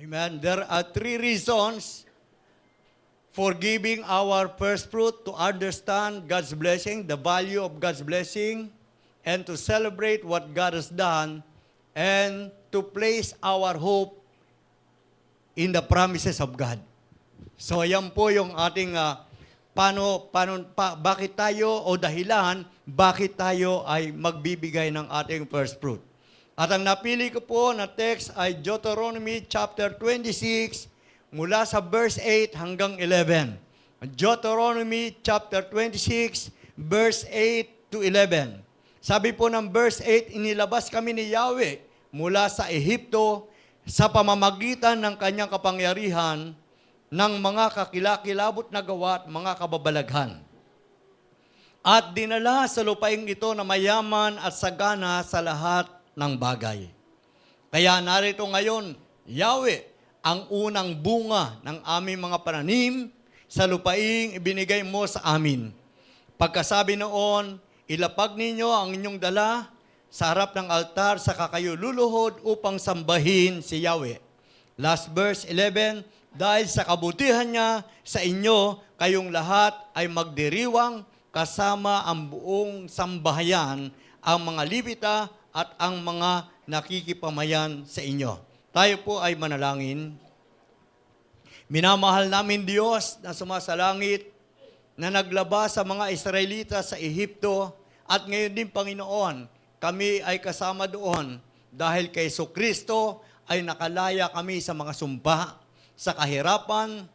Amen. There are three reasons for giving our first fruit: to understand God's blessing, the value of God's blessing, and to celebrate what God has done, and to place our hope in the promises of God. So yan po yung ating bakit tayo o dahilan bakit tayo ay magbibigay ng ating first fruit. At ang napili ko po na text ay Deuteronomy chapter 26 mula sa verse 8 hanggang 11. Deuteronomy chapter 26 verse 8 to 11. Sabi po ng verse 8, inilabas kami ni Yahweh mula sa Ehipto sa pamamagitan ng kanyang kapangyarihan ng mga kakilakilabot na gawa at mga kababalaghan. At dinala sa lupaing ito na mayaman at sagana sa lahat ng bagay. Kaya narito ngayon, Yahweh, ang unang bunga ng aming mga pananim sa lupaing ibinigay mo sa amin. Pagkasabi noon, ilapag ninyo ang inyong dala sa harap ng altar sa kayo luluhod upang sambahin si Yahweh. Last verse 11, dahil sa kabutihan niya sa inyo, kayong lahat ay magdiriwang kasama ang buong sambahayan, ang mga Levita at ang mga nakikipamayan sa inyo. Tayo po ay manalangin. Minamahal namin Diyos na sumasalangit, na naglaba sa mga Israelita sa Ehipto, at ngayon din, Panginoon, kami ay kasama doon dahil kay Jesucristo ay nakalaya kami sa mga sumpa, sa kahirapan,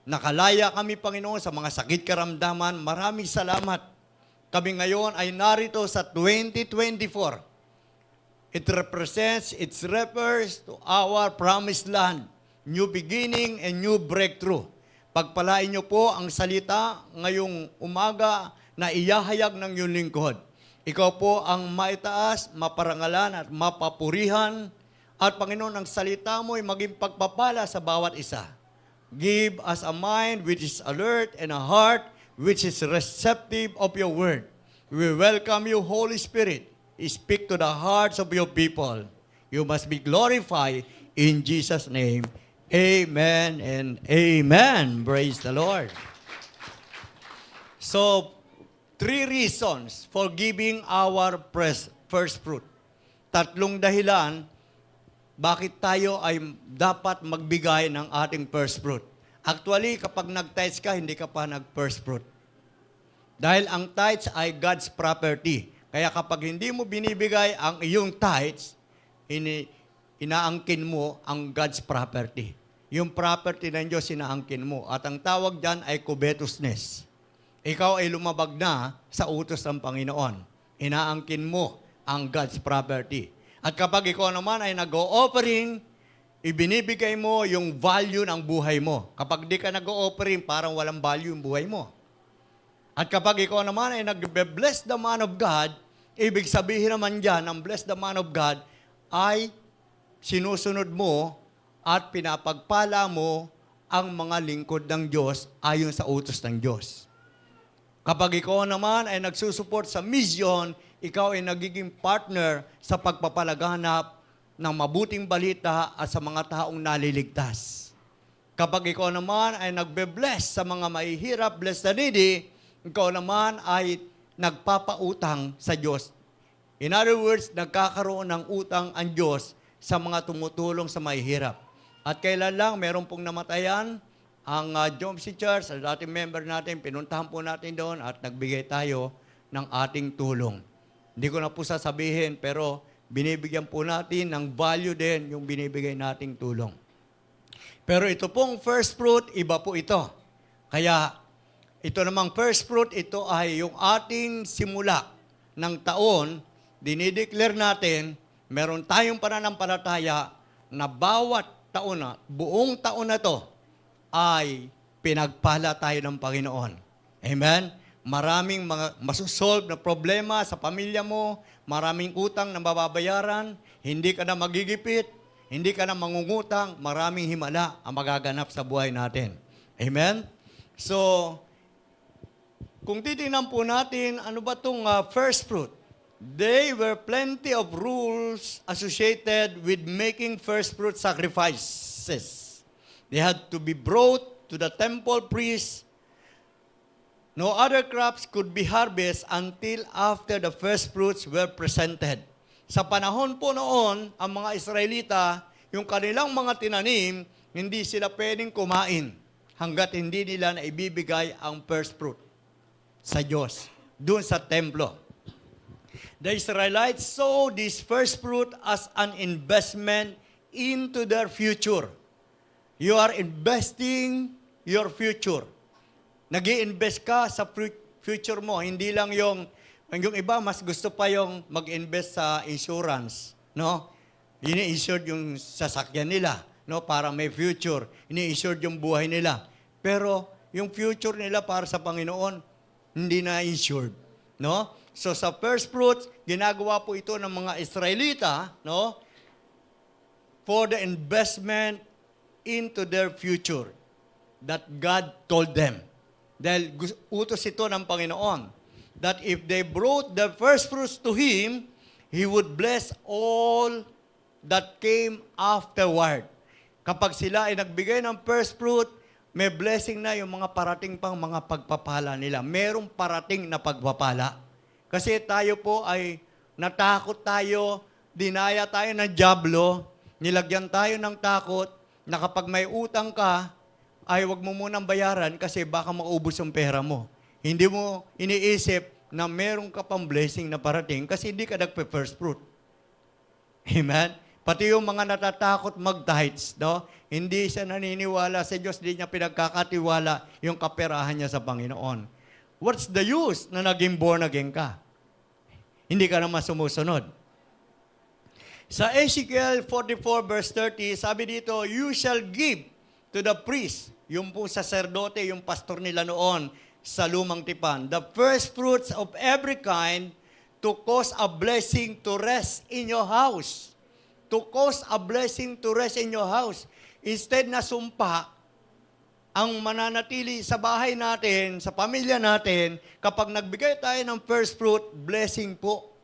nakalaya kami, Panginoon, sa mga sakit karamdaman. Maraming salamat. Kami ngayon ay narito sa 2024. It represents, it refers to our promised land, new beginning and new breakthrough. Pagpalain niyo po ang salita ngayong umaga na iyahayag ng iyong lingkod. Ikaw po ang maitaas, maparangalan at mapapurihan. At Panginoon, ang salita mo ay maging pagpapala sa bawat isa. Give us a mind which is alert and a heart which is receptive of your word. We welcome you, Holy Spirit. Speak to the hearts of your people. You must be glorified in Jesus' name. Amen and amen. Praise the Lord. So, three reasons for giving our first fruit. Tatlong dahilan bakit tayo ay dapat magbigay ng ating first fruit. Actually, kapag nag-tithes ka, hindi ka pa nag-first fruit. Dahil ang tithes ay God's property. Kaya kapag hindi mo binibigay ang iyong tithes, inaangkin mo ang God's property. Yung property ng Diyos, inaangkin mo. At ang tawag dyan ay covetousness. Ikaw ay lumabag na sa utos ng Panginoon. Inaangkin mo ang God's property. At kapag ikaw naman ay nag-o-offering, ibinibigay mo yung value ng buhay mo. Kapag di ka nag-o-offering, parang walang value yung buhay mo. At kapag ikaw naman ay nag-bless the man of God, ibig sabihin naman dyan, ang bless the man of God ay sinusunod mo at pinapagpala mo ang mga lingkod ng Diyos ayon sa utos ng Diyos. Kapag ikaw naman ay nagsusupport sa mission, ikaw ay nagiging partner sa pagpapalaganap ng mabuting balita at sa mga taong naliligtas. Kapag ikaw naman ay nagbe-bless sa mga mahihirap, bless the needy, ikaw naman ay nagpapautang sa Diyos. In other words, nagkakaroon ng utang ang Diyos sa mga tumutulong sa mahihirap. At kailan lang, meron pong namatayan, ang Jomsi Church, ang dating member natin, pinuntahan po natin doon at nagbigay tayo ng ating tulong. Hindi ko na po sasabihin, pero binibigyan po natin ng value din yung binibigay nating tulong. Pero ito pong first fruit, iba po ito. Kaya, ito namang first fruit, ito ay yung ating simula ng taon, dinideclare natin, meron tayong pananampalataya na bawat taon na, buong taon na to, ay pinagpala tayo ng Panginoon. Amen? Maraming mga masusolve na problema sa pamilya mo, maraming utang na mababayaran, hindi ka na magigipit, hindi ka na mangungutang, maraming himala ang magaganap sa buhay natin. Amen? So, kung titingnan po natin, ano ba itong first fruit? There were plenty of rules associated with making first fruit sacrifice. finances. They had to be brought to the temple priest. No other crops could be harvested until after the first fruits were presented. Sa panahon po noon, ang mga Israelita, yung kanilang mga tinanim, hindi sila pwedeng kumain hanggat hindi nila na ibibigay ang first fruit sa Diyos, doon sa templo. The Israelites saw this first fruit as an investment into their future. You are investing your future. Nag-i-invest ka sa future mo. Hindi lang yung iba, mas gusto pa yung mag-invest sa insurance. No? Ini-insured yung sasakyan nila, no? Para may future. Ini-insured yung buhay nila. Pero yung future nila para sa Panginoon, hindi na insured. No? So sa first fruits, ginagawa po ito ng mga Israelita, no? For the investment into their future that God told them. Dahil utos ito ng Panginoon that if they brought the first fruits to Him, He would bless all that came afterward. Kapag sila ay nagbigay ng first fruit, may blessing na yung mga parating pang mga pagpapala nila. Merong parating na pagpapala. Kasi tayo po ay natakot tayo, dinaya tayo ng dyablo, nilagyan tayo ng takot, na kapag may utang ka, ay wag mo munang bayaran kasi baka maubos ang pera mo. Hindi mo iniisip na meron ka pang blessing na parating kasi hindi ka nagpe-first fruit. Amen? Pati yung mga natatakot mag-tithes, no? Hindi siya naniniwala sa Diyos, hindi niya pinagkakatiwala yung kaperahan niya sa Panginoon. What's the use na naging born again ka? Hindi ka naman sumusunod. Sa Ezekiel 44 verse 30, sabi dito, you shall give to the priest, yung po saserdote, yung pastor nila noon sa lumang tipan, the first fruits of every kind to cause a blessing to rest in your house. To cause a blessing to rest in your house. Instead na sumpa, ang mananatili sa bahay natin, sa pamilya natin, kapag nagbigay tayo ng first fruit, blessing po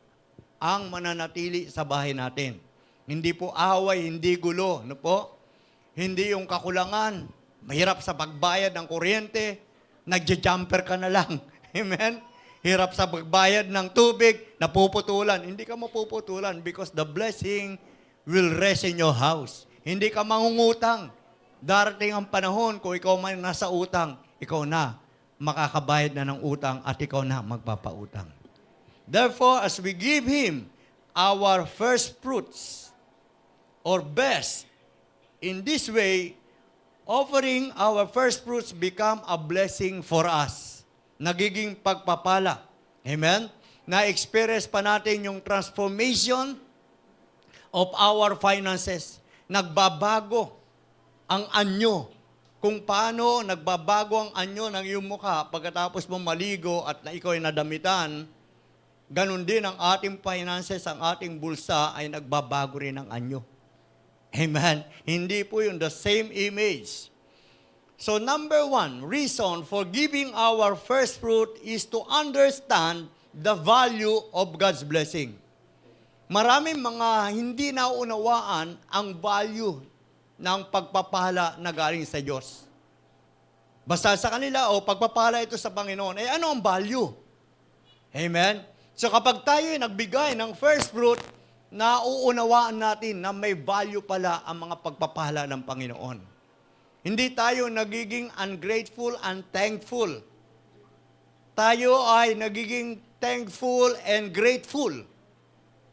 ang mananatili sa bahay natin. Hindi po away, hindi gulo. Ano po? Hindi yung kakulangan. Mahirap sa pagbayad ng kuryente, nagja-jumper ka na lang. Amen? Hirap sa pagbayad ng tubig, napuputulan. Hindi ka mapuputulan because the blessing will rest in your house. Hindi ka mangungutang. Darating ang panahon, kung ikaw man nasa utang, ikaw na makakabayad na ng utang at ikaw na magpapautang. Therefore, as we give Him our first fruits or best, in this way, offering our first fruits become a blessing for us. Nagiging pagpapala. Amen? Na-experience pa natin yung transformation of our finances. Nagbabago ang anyo. Kung paano nagbabago ang anyo ng iyong mukha pagkatapos mo maligo at na ikaw ay nadamitan, ganun din ang ating finances, ang ating bulsa ay nagbabago rin ang anyo. Amen? Hindi po yung the same image. So number one, reason for giving our first fruit is to understand the value of God's blessing. Maraming mga hindi nauunawaan ang value ng pagpapala na galing sa Diyos. Basta sa kanila, pagpapala ito sa Panginoon, ano ang value? Amen? So kapag tayo nagbigay ng first fruit, nauunawaan natin na may value pala ang mga pagpapala ng Panginoon. Hindi tayo nagiging ungrateful and thankful. Tayo ay nagiging thankful and grateful.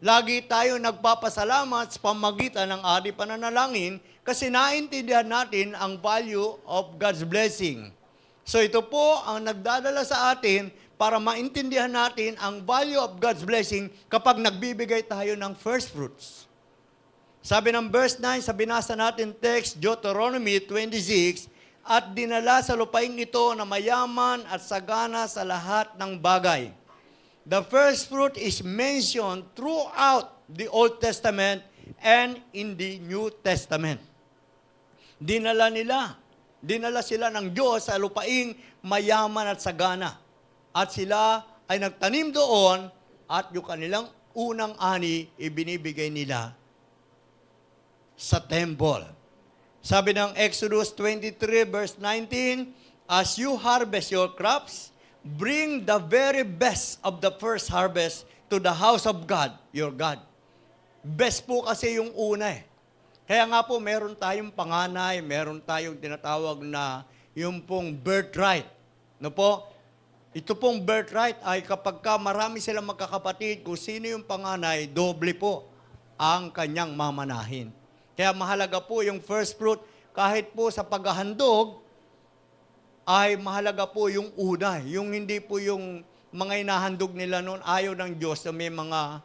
Lagi tayo nagpapasalamat sa pamagitan ng ating pananalangin kasi naintindihan natin ang value of God's blessing. So ito po ang nagdadala sa atin para maintindihan natin ang value of God's blessing kapag nagbibigay tayo ng first fruits. Sabi ng verse 9, sa binasa natin text, Deuteronomy 26, at dinala sa lupaing ito na mayaman at sagana sa lahat ng bagay. The first fruit is mentioned throughout the Old Testament and in the New Testament. Dinala sila ng Diyos sa lupaing mayaman at sagana. At sila ay nagtanim doon at yung kanilang unang ani ibinibigay nila sa temple. Sabi ng Exodus 23 verse 19, as you harvest your crops, bring the very best of the first harvest to the house of God, your God. Best po kasi yung una eh. Kaya nga po, meron tayong panganay, meron tayong tinatawag na yung pong birthright. No po? Ito pong birthright ay kapag ka marami silang magkakapatid, kung sino yung panganay, doble po ang kanyang mamanahin. Kaya mahalaga po yung first fruit, kahit po sa paghahandog, ay mahalaga po yung una. Yung hindi po yung mga inahandog nila noon, ayaw ng Diyos na may mga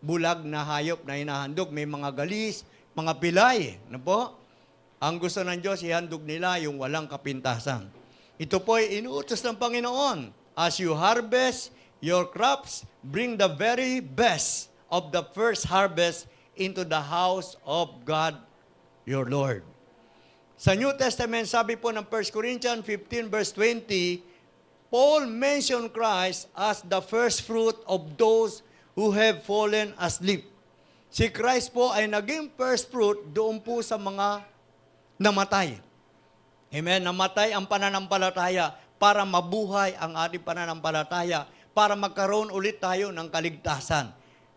bulag na hayop na hinahandog, may mga galis, mga pilay. Ano po? Ang gusto ng Diyos, ihandog nila yung walang kapintasan. Ito po ay inuutos ng Panginoon. As you harvest your crops, bring the very best of the first harvest into the house of God, your Lord. Sa New Testament, sabi po ng 1 Corinthians 15 verse 20, Paul mentioned Christ as the first fruit of those who have fallen asleep. Si Christ po ay naging first fruit doon po sa mga namatay. Amen? Namatay ang pananampalataya para mabuhay ang ating pananampalataya, para magkaroon ulit tayo ng kaligtasan.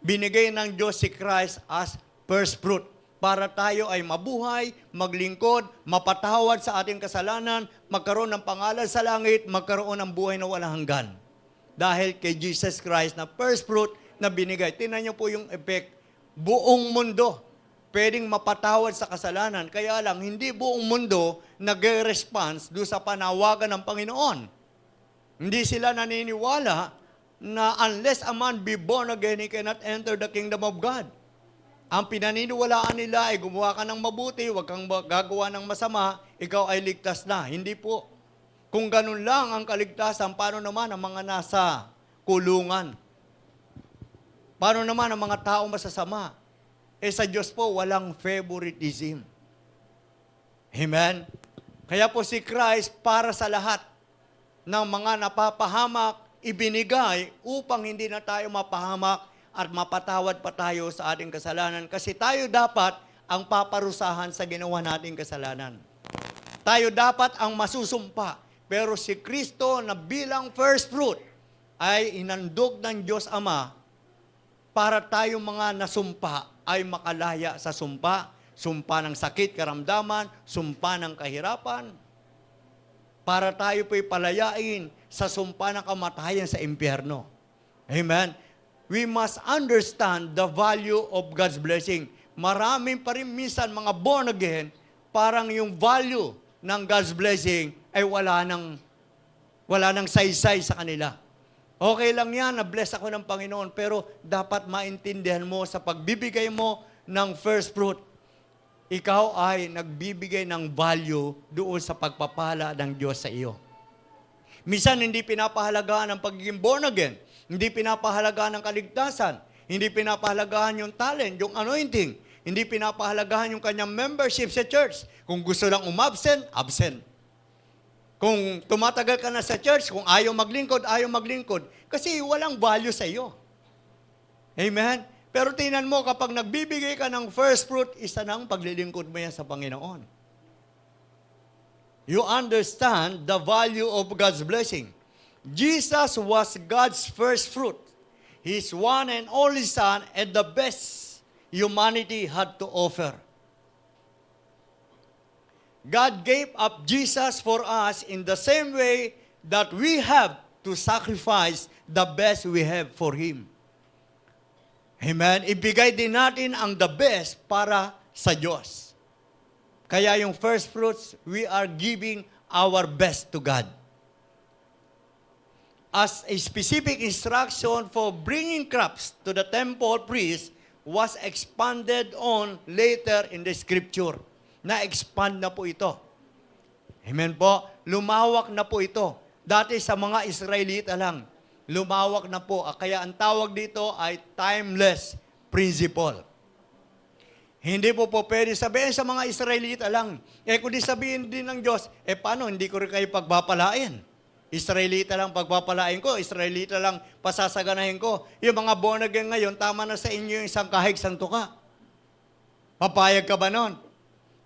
Binigay ng Diyos si Christ as first fruit para tayo ay mabuhay, maglingkod, mapatawad sa ating kasalanan, magkaroon ng pangalan sa langit, magkaroon ng buhay na walang hanggan. Dahil kay Jesus Christ na first fruit na binigay. Tingnan niyo po yung effect. Buong mundo pwedeng mapatawad sa kasalanan. Kaya lang, hindi buong mundo nag-response doon sa panawagan ng Panginoon. Hindi sila naniniwala na unless a man be born again, he cannot enter the kingdom of God. Ang pinaniniwalaan nila ay gumawa ka ng mabuti, huwag kang gagawa ng masama, ikaw ay ligtas na. Hindi po. Kung ganun lang ang kaligtasan, paano naman ang mga nasa kulungan? Paano naman ang mga taong masasama? Sa Diyos po, walang favoritism. Amen? Kaya po si Christ para sa lahat ng mga napapahamak, ibinigay upang hindi na tayo mapahamak at mapatawad pa tayo sa ating kasalanan. Kasi tayo dapat ang paparusahan sa ginawa nating kasalanan. Tayo dapat ang masusumpa. Pero si Kristo na bilang first fruit ay inandog ng Diyos Ama para tayong mga nasumpa ay makalaya sa sumpa. Sumpa ng sakit, karamdaman, sumpa ng kahirapan. Para tayo po'y palayain sa sumpa ng kamatayan sa impyerno. Amen? We must understand the value of God's blessing. Maraming pa rin minsan mga born again, parang yung value ng God's blessing ay wala nang saysay sa kanila. Okay lang yan, na-bless ako ng Panginoon, pero dapat maintindihan mo sa pagbibigay mo ng first fruit, ikaw ay nagbibigay ng value doon sa pagpapala ng Diyos sa iyo. Minsan hindi pinapahalagaan ang pagiging born again, hindi pinapahalagaan ang kaligtasan, hindi pinapahalagaan yung talent, yung anointing, hindi pinapahalagaan yung kanyang membership sa church. Kung gusto lang umabsent, absent. Kung tumatagal ka na sa church, kung ayaw maglingkod, kasi walang value sa iyo. Amen? Pero tingnan mo, kapag nagbibigay ka ng first fruit, isa ng paglilingkod mo yan sa Panginoon. You understand the value of God's blessing. Jesus was God's first fruit. His one and only Son and the best humanity had to offer. God gave up Jesus for us in the same way that we have to sacrifice the best we have for Him. Amen? Ibigay din natin ang the best para sa Diyos. Kaya yung first fruits, we are giving our best to God. As a specific instruction for bringing crops to the temple priest was expanded on later in the scripture. Na-expand na po ito. Amen po? Lumawak na po ito. Dati sa mga Israelita lang, lumawak na po. Kaya ang tawag dito ay timeless principle. Hindi po pwede sabihin sa mga Israelita lang. Kung di sabihin din ng Diyos, paano? Hindi ko rin kayo pagpapalain. Israelita lang pagpapalain ko, Israelita lang pasasaganahin ko. Yung mga born again ngayon, tama na sa inyo yung isang kahig, isang tuka. Papayag ka ba nun?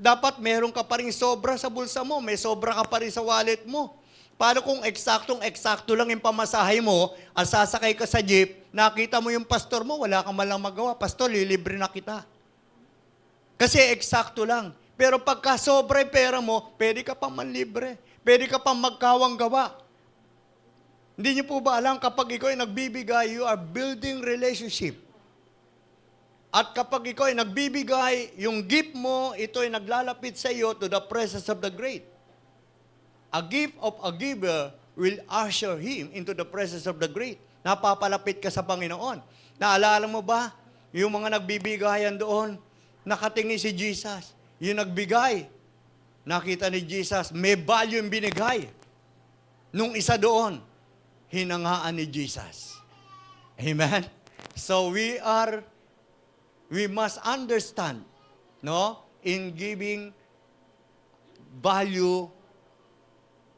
Dapat meron ka pa rin sobra sa bulsa mo, may sobra ka pa rin sa wallet mo. Paano kung eksaktong-eksakto lang yung pamasahe mo, at sasakay ka sa jeep, nakita mo yung pastor mo, wala kang malang magawa. Pastor, lilibre na kita. Kasi eksakto lang. Pero pagka sobra yung pera mo, pwede ka pang manlibre. Pwede ka pang magkawang gawa. Hindi niyo po ba alam, kapag ikaw ay nagbibigay, you are building relationship. At kapag ikaw ay nagbibigay, yung gift mo, ito ay naglalapit sa iyo to the presence of the great. A gift of a giver will usher him into the presence of the great. Napapalapit ka sa Panginoon. Naalala mo ba, yung mga nagbibigayan doon, nakatingin si Jesus. Yung nagbigay, nakita ni Jesus, may value yung binigay. Nung isa doon, hinangaan ni Jesus. Amen? So we must understand, no, in giving value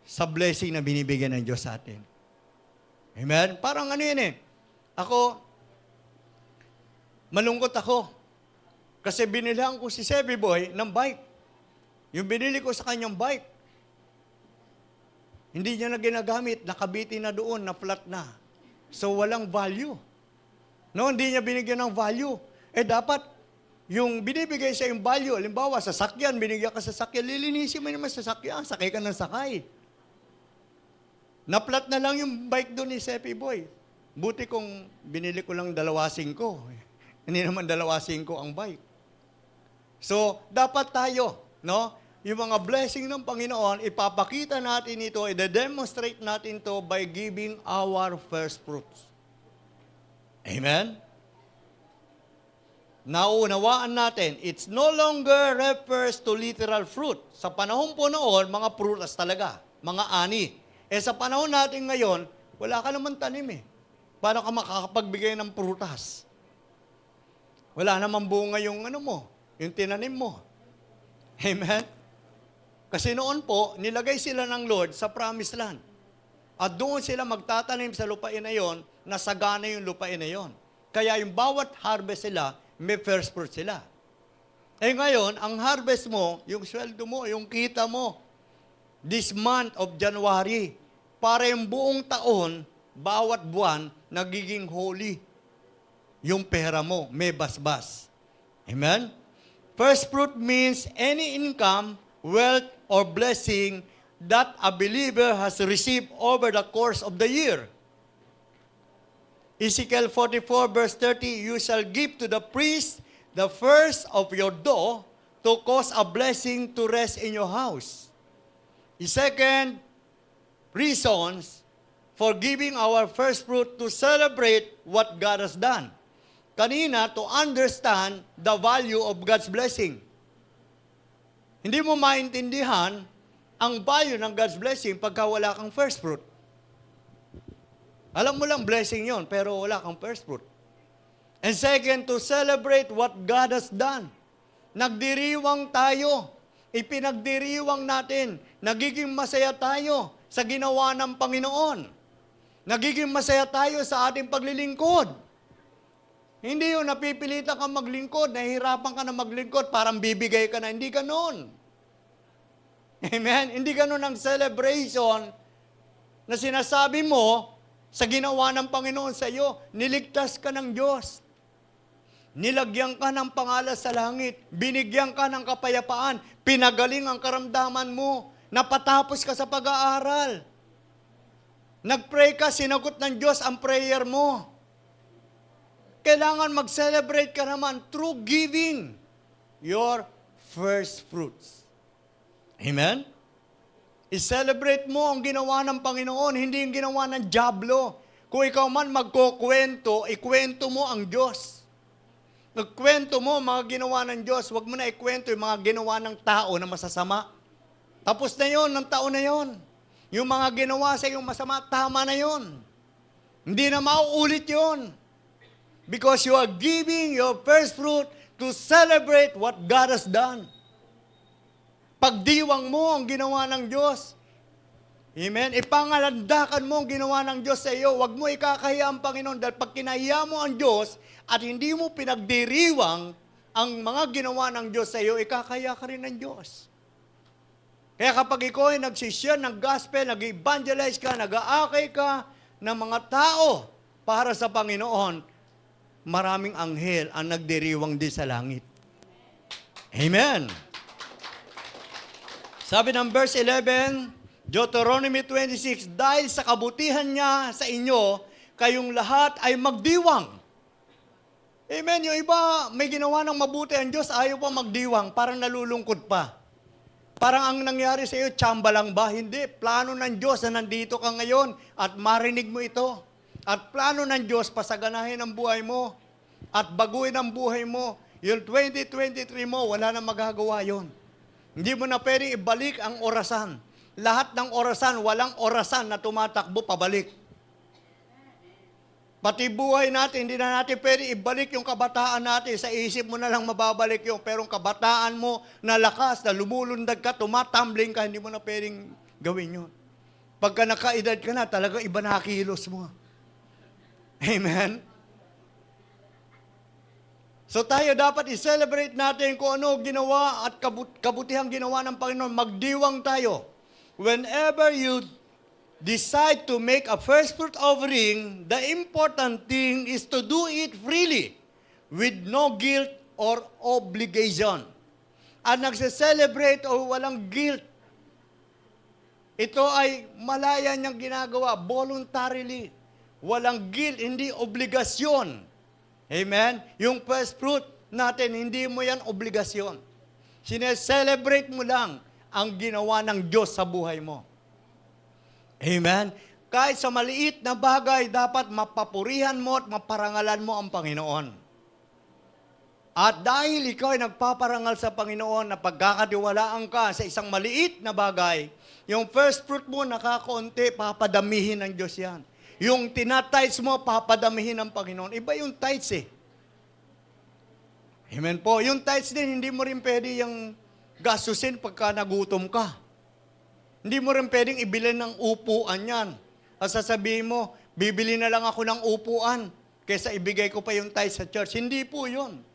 sa blessing na binibigyan ng Diyos sa atin. Amen? Parang ano yun eh. Malungkot ako. Kasi binilihan ko si Sebi Boy ng bike. Yung binili ko sa kanyang bike, hindi niya na ginagamit, nakabitin na doon, na flat na. So walang value. No, hindi niya binigyan ng value. Dapat, yung binibigay sa yung value, halimbawa, sasakyan, binigyan ka sa sasakyan, lilinisin mo naman sa sasakyan, sakay ka ng sakay. Na-flat na lang yung bike doon ni Sepi Boy. Buti kung binili ko lang 2.5. Hindi naman 2.5 ang bike. So, dapat tayo, no? Yung mga blessing ng Panginoon, ipapakita natin ito, i-demonstrate natin to by giving our first fruits. Amen? Naunawaan natin, it's no longer refers to literal fruit. Sa panahon po noon, mga prutas talaga, mga ani. Sa panahon natin ngayon, wala ka naman tanim eh. Paano ka makakapagbigay ng prutas? Wala naman bunga yung yung tinanim mo. Amen? Kasi noon po, nilagay sila ng Lord sa promised land. At doon sila magtatanim sa lupain na yon, nasagana yung lupain na yon. Kaya yung bawat harvest sila, may first fruit sila. Ngayon, ang harvest mo, yung sweldo mo, yung kita mo, this month of January, para yung buong taon, bawat buwan, nagiging holy. Yung pera mo, may basbas. Amen? First fruit means any income, wealth, or blessing that a believer has received over the course of the year. Ezekiel 44 verse 30, you shall give to the priest the first of your dough to cause a blessing to rest in your house. The second, reasons for giving our first fruit to celebrate what God has done. Kanina, to understand the value of God's blessing. Hindi mo maintindihan ang value ng God's blessing pagka wala kang first fruit. Alam mo lang blessing yon, pero wala kang first fruit. And second, to celebrate what God has done. Nagdiriwang tayo. Ipinagdiriwang natin. Nagiging masaya tayo sa ginawa ng Panginoon. Nagiging masaya tayo sa ating paglilingkod. Hindi yun, napipilitan ka maglingkod, nahihirapan ka na maglingkod, parang bibigay ka na. Hindi ganun. Amen? Hindi ganun ang celebration na sinasabi mo sa ginawa ng Panginoon sa iyo. Niligtas ka ng Diyos. Nilagyan ka ng pangalan sa langit. Binigyan ka ng kapayapaan. Pinagaling ang karamdaman mo. Napatapos ka sa pag-aaral. Nag-pray ka, sinagot ng Diyos ang prayer mo. Kailangan mag-celebrate ka naman through giving your first fruits. Amen? I-celebrate mo ang ginawa ng Panginoon, hindi yung ginawa ng dyablo. Kung ikaw man magkukwento, ikwento mo ang Diyos. Nagkwento mo mga ginawa ng Diyos, huwag mo na ikwento yung mga ginawa ng tao na masasama. Tapos na yon, ng tao na yon. Yung mga ginawa sa iyong masama, tama na yon. Hindi na mauulit yon. Because you are giving your first fruit to celebrate what God has done. Pagdiwang mo ang ginawa ng Diyos. Amen? Ipangalandakan mo ang ginawa ng Diyos sa iyo. Huwag mo ikakahiya ang Panginoon dahil pag kinahiya mo ang Diyos at hindi mo pinagdiriwang ang mga ginawa ng Diyos sa iyo, ikakaya ka rin ng Diyos. Kaya kapag ikaw ay nagsishare ng gospel, nag-evangelize ka, nag-aakay ka ng mga tao para sa Panginoon, maraming anghel ang nagdiriwang din sa langit. Amen. Sabi ng verse 11, Deuteronomy 26, dahil sa kabutihan niya sa inyo, kayong lahat ay magdiwang. Amen. Yung iba, may ginawa ng mabuti ang Diyos, ayaw pa magdiwang, parang nalulungkot pa. Parang ang nangyari sa iyo, tsamba lang ba? Hindi. Plano ng Diyos na nandito ka ngayon at marinig mo ito. At plano ng Diyos, pasaganahin ang buhay mo at baguhin ang buhay mo. Yung 2023 mo, wala na magagawa yon. Hindi mo na pwedeng ibalik ang orasan. Lahat ng orasan, walang orasan na tumatakbo pabalik. Pati buhay natin, hindi na natin pwede ibalik yung kabataan natin. Sa isip mo na lang mababalik yung pero kabataan mo na lakas, na lumulundag ka, tumatumbling ka, hindi mo na pwedeng gawin yun. Pagka nakaedad ka na, talaga iba na kilos mo. Amen? So tayo dapat i-celebrate natin kung ano ginawa at kabutihang ginawa ng Panginoon. Magdiwang tayo. Whenever you decide to make a first fruit offering, the important thing is to do it freely, with no guilt or obligation. At nagse-celebrate o walang guilt, ito ay malaya niyang ginagawa, voluntarily. Walang guilt, hindi obligasyon. Amen? Yung first fruit natin, hindi mo yan obligasyon. Sine-celebrate mo lang ang ginawa ng Diyos sa buhay mo. Amen? Kahit sa maliit na bagay, dapat mapapurihan mo at maparangalan mo ang Panginoon. At dahil ikaw ay nagpaparangal sa Panginoon na pagkakatiwalaan ka sa isang maliit na bagay, yung first fruit mo nakakaunti, papadamihin ng Diyos yan. Yung tinatides mo, papadamihin ng Panginoon. Iba yung tithes eh. Amen po. Yung tithes din, hindi mo rin pwede yung gastusin pagka nagutom ka. Hindi mo rin pwedeng ibili ng upuan yan. At sasabihin mo, bibili na lang ako ng upuan kaysa ibigay ko pa yung tithe sa church. Hindi po yun.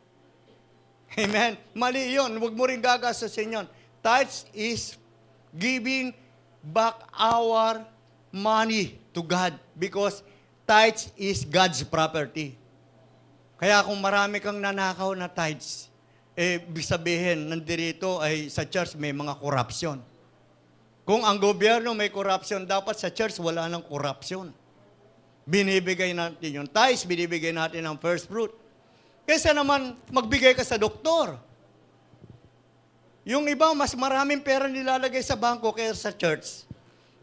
Amen? Mali yun. Huwag mo rin gagastusin yun. Tithes is giving back our money to God because tithes is God's property. Kaya kung marami kang nanakaw na tithes, sabihin, nandirito ay sa church may mga corruption. Kung ang gobyerno may corruption, dapat sa church wala nang corruption. Binibigay natin yung tithes, binibigay natin ang first fruit. Kaysa naman magbigay ka sa doktor. Yung iba, mas maraming pera nilalagay sa bangko kaya sa church.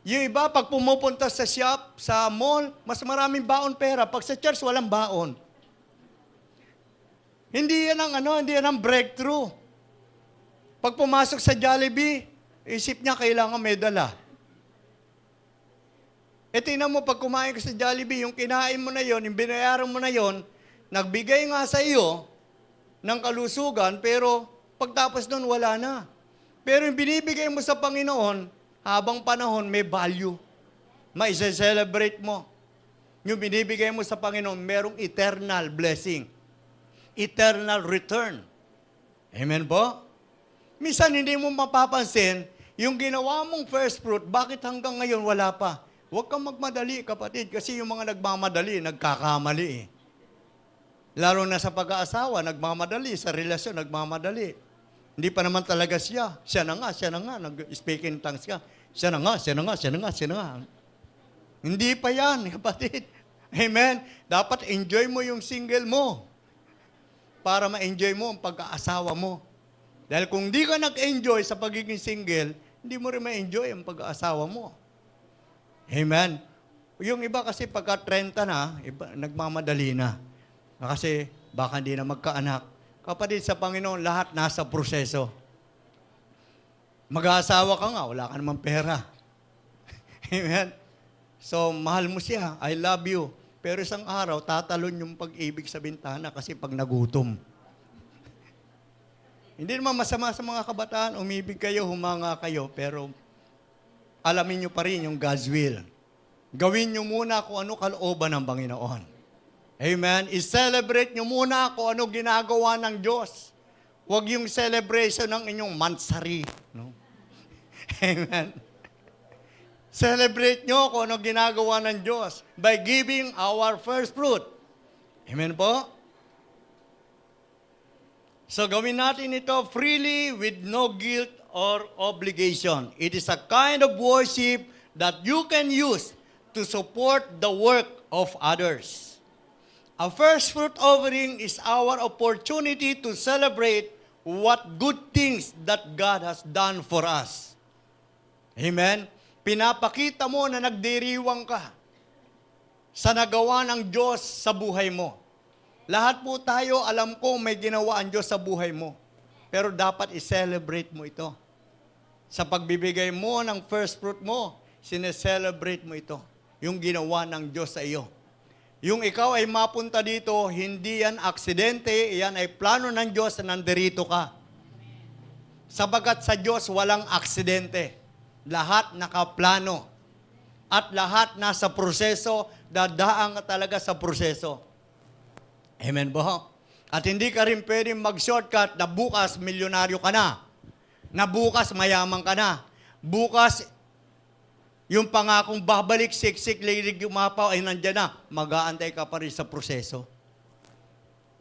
Yung iba, pag pumupunta sa shop, sa mall, mas maraming baon pera. Pag sa church, walang baon. Hindi yan ang breakthrough. Pag pumasok sa Jollibee, isip niya kailangan may dala. Tingnan mo, pag kumain ka sa Jollibee, yung kinain mo na yon, yung binayaran mo na yon, nagbigay nga sa iyo ng kalusugan, pero pagtapos nun, wala na. Pero yung binibigay mo sa Panginoon, habang panahon, may value. Maisa-celebrate mo. Yung binibigay mo sa Panginoon, merong eternal blessing. Eternal return. Amen po? Minsan hindi mo mapapansin, yung ginawa mong first fruit, bakit hanggang ngayon wala pa? Huwag kang magmadali, kapatid, kasi yung mga nagmamadali, nagkakamali eh. Lalo na sa pag-aasawa, nagmamadali, sa relasyon, nagmamadali. Hindi pa naman talaga siya. Siya na nga, nag-speaking tongues ka. Siya na nga. Hindi pa yan, kapatid. Amen? Dapat enjoy mo yung single mo para ma-enjoy mo ang pag-aasawa mo. Dahil kung di ka nag-enjoy sa pagiging single, hindi mo rin ma-enjoy ang pag-aasawa mo. Amen? Yung iba kasi pagka 30 na, nagmamadali na. Kasi baka hindi na magkaanak. Kapatid, sa Panginoon, lahat nasa proseso. Mag-aasawa ka nga, wala ka namang pera. Amen? So, mahal mo siya, I love you. Pero isang araw, tatalon yung pag-ibig sa bintana kasi pag nagutom. Hindi naman masama sa mga kabataan, umibig kayo, humanga kayo, pero alamin nyo pa rin yung God's will. Gawin nyo muna kung ano kalooban ng Panginoon. Amen? I-celebrate nyo muna kung ano ginagawa ng Diyos. Huwag yung celebration ng inyong mansari. No? Amen. Celebrate nyo kung ano ginagawa ng Diyos by giving our first fruit. Amen po? So gawin natin ito freely with no guilt or obligation. It is a kind of worship that you can use to support the work of others. A first fruit offering is our opportunity to celebrate what good things that God has done for us. Amen? Pinapakita mo na nagdiriwang ka sa nagawa ng Diyos sa buhay mo. Lahat po tayo, alam ko, may ginawa ang Diyos sa buhay mo. Pero dapat i-celebrate mo ito. Sa pagbibigay mo ng first fruit mo, sineselebrate mo ito. Yung ginawa ng Diyos sa iyo. Yung ikaw ay mapunta dito, hindi yan aksidente, yan ay plano ng Diyos na nandirito ka. Sabagat sa Diyos, walang aksidente. Lahat nakaplano. At lahat nasa proseso, dadaan ka talaga sa proseso. Amen po? At hindi ka rin pwedeng mag-shortcut na bukas milyonaryo ka na bukas mayaman ka na, bukas yung pangakong babalik, siksik, lilig, umapaw, ay nandyan na, mag-aantay ka pa rin sa proseso.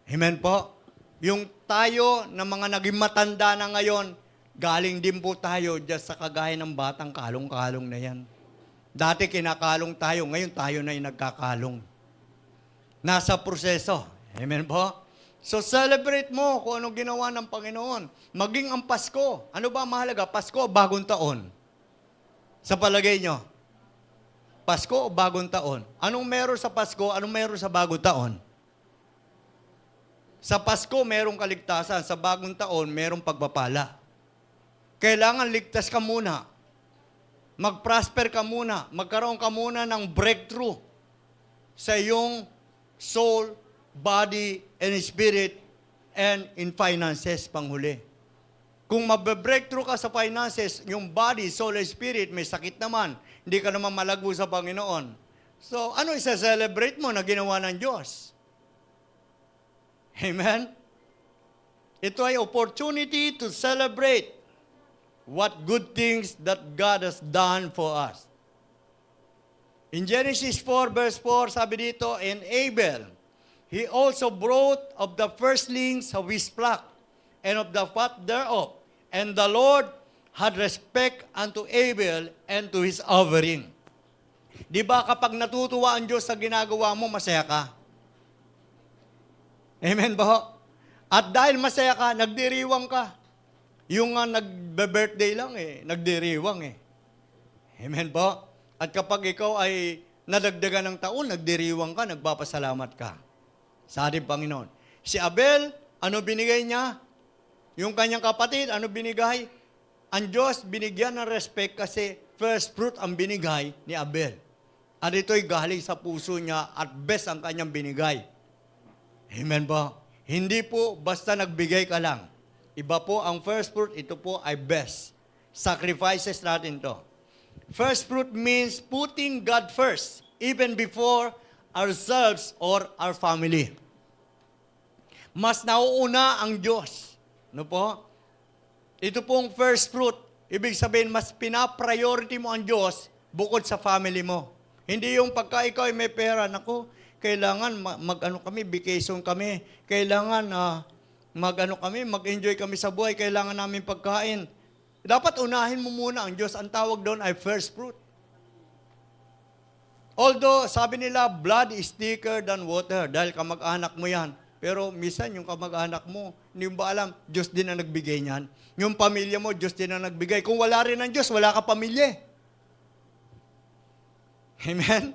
Amen po? Yung tayo na mga naging matanda na ngayon, galing din po tayo dyan sa kagaya ng batang kalong-kalong na yan. Dati kinakalong tayo, ngayon tayo na yung nagkakalong. Nasa proseso. Amen po? So celebrate mo kung anong ginawa ng Panginoon. Maging ang Pasko. Ano ba mahalaga? Pasko o bagong taon? Sa palagay nyo? Pasko o bagong taon? Anong meron sa Pasko? Anong meron sa bagong taon? Sa Pasko, merong kaligtasan. Sa bagong taon, merong pagpapala. Kailangan ligtas ka muna. Mag-prosper ka muna. Magkaroon ka muna ng breakthrough sa iyong soul, body, and spirit, and in finances, panghuli. Kung mabe-breakthrough ka sa finances, yung body, soul, and spirit, may sakit naman, hindi ka naman malago sa Panginoon. So, ano isa-celebrate mo na ginawa ng Diyos? Amen? Ito ay opportunity to celebrate what good things that God has done for us. In Genesis 4, verse 4, sabi dito, and Abel, he also brought of the firstlings of his flock, and of the fat thereof. And the Lord had respect unto Abel and to his offering. Di ba kapag natutuwa ang Diyos sa ginagawa mo, masaya ka? Amen ba? At dahil masaya ka, nagdiriwang ka. Yung nagbe-birthday lang nagdiriwang Amen ba? At kapag ikaw ay nadagdagan ng taon, nagdiriwang ka, nagpapasalamat ka sa ating Panginoon. Si Abel, ano binigay niya? Yung kanyang kapatid, ano binigay? Ang Diyos binigyan ng respect kasi first fruit ang binigay ni Abel. At ito'y galing sa puso niya at best ang kanyang binigay. Amen ba? Hindi po basta nagbigay ka lang. Iba po ang first fruit, ito po ay best. Sacrifices natin to. First fruit means putting God first, even before ourselves or our family. Mas nauuna ang Diyos. Ano po? Ito pong first fruit. Ibig sabihin, mas pinapriority mo ang Diyos bukod sa family mo. Hindi yung pagka ikaw ay may pera, naku, kailangan vacation kami. Kailangan mag-enjoy kami sa buhay. Kailangan namin pagkain. Dapat unahin mo muna ang Diyos. Ang tawag doon ay first fruit. Although, sabi nila, blood is thicker than water dahil kamag-anak mo yan. Pero minsan, yung kamag-anak mo, hindi mo ba alam, Diyos din ang nagbigay niyan. Yung pamilya mo, Diyos din ang nagbigay. Kung wala rin ang Diyos, wala ka pamilya. Amen?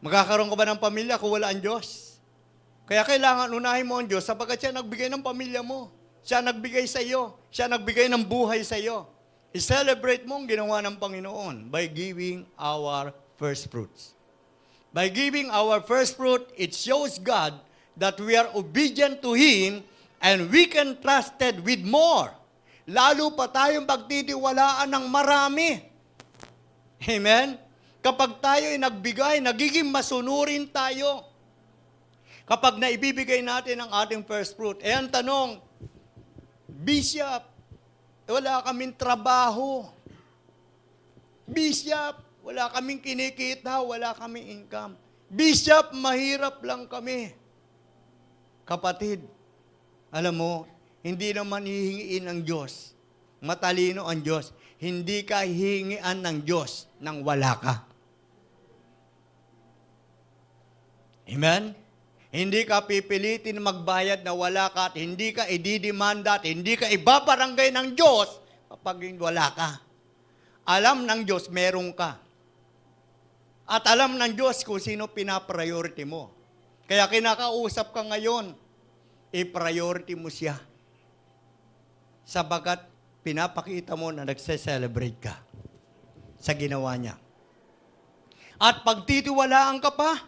Magkakaroon ka ba ng pamilya kung wala ang Diyos? Kaya kailangan unahin mo ang Diyos sapagkat siya nagbigay ng pamilya mo. Siya nagbigay sa iyo. Siya nagbigay ng buhay sa iyo. I-celebrate mo ang ginawa ng Panginoon by giving our first fruits. By giving our first fruit, it shows God that we are obedient to Him and we can trusted with more. Lalo pa tayong pagtitiwalaan ng marami. Amen? Kapag tayo ay nagbigay, nagiging masunurin tayo. Kapag naibibigay natin ang ating first fruit. Ang tanong, Bishop, wala kaming trabaho. Bishop, wala kaming kinikita, wala kaming income. Bishop, mahirap lang kami. Kapatid, alam mo, hindi naman hihingiin ng Diyos. Matalino ang Diyos. Hindi ka hihingian ng Diyos nang wala ka. Amen? Hindi ka pipilitin magbayad na wala ka at hindi ka ididimanda at hindi ka ibabarangay ng Diyos kapag wala ka. Alam ng Diyos, meron ka. At alam ng Diyos kung sino pinapriority mo. Kaya kinakausap ka ngayon, i-priority mo siya. Sabagat pinapakita mo na nagse-celebrate ka sa ginawa niya. At pagtitiwalaan ka pa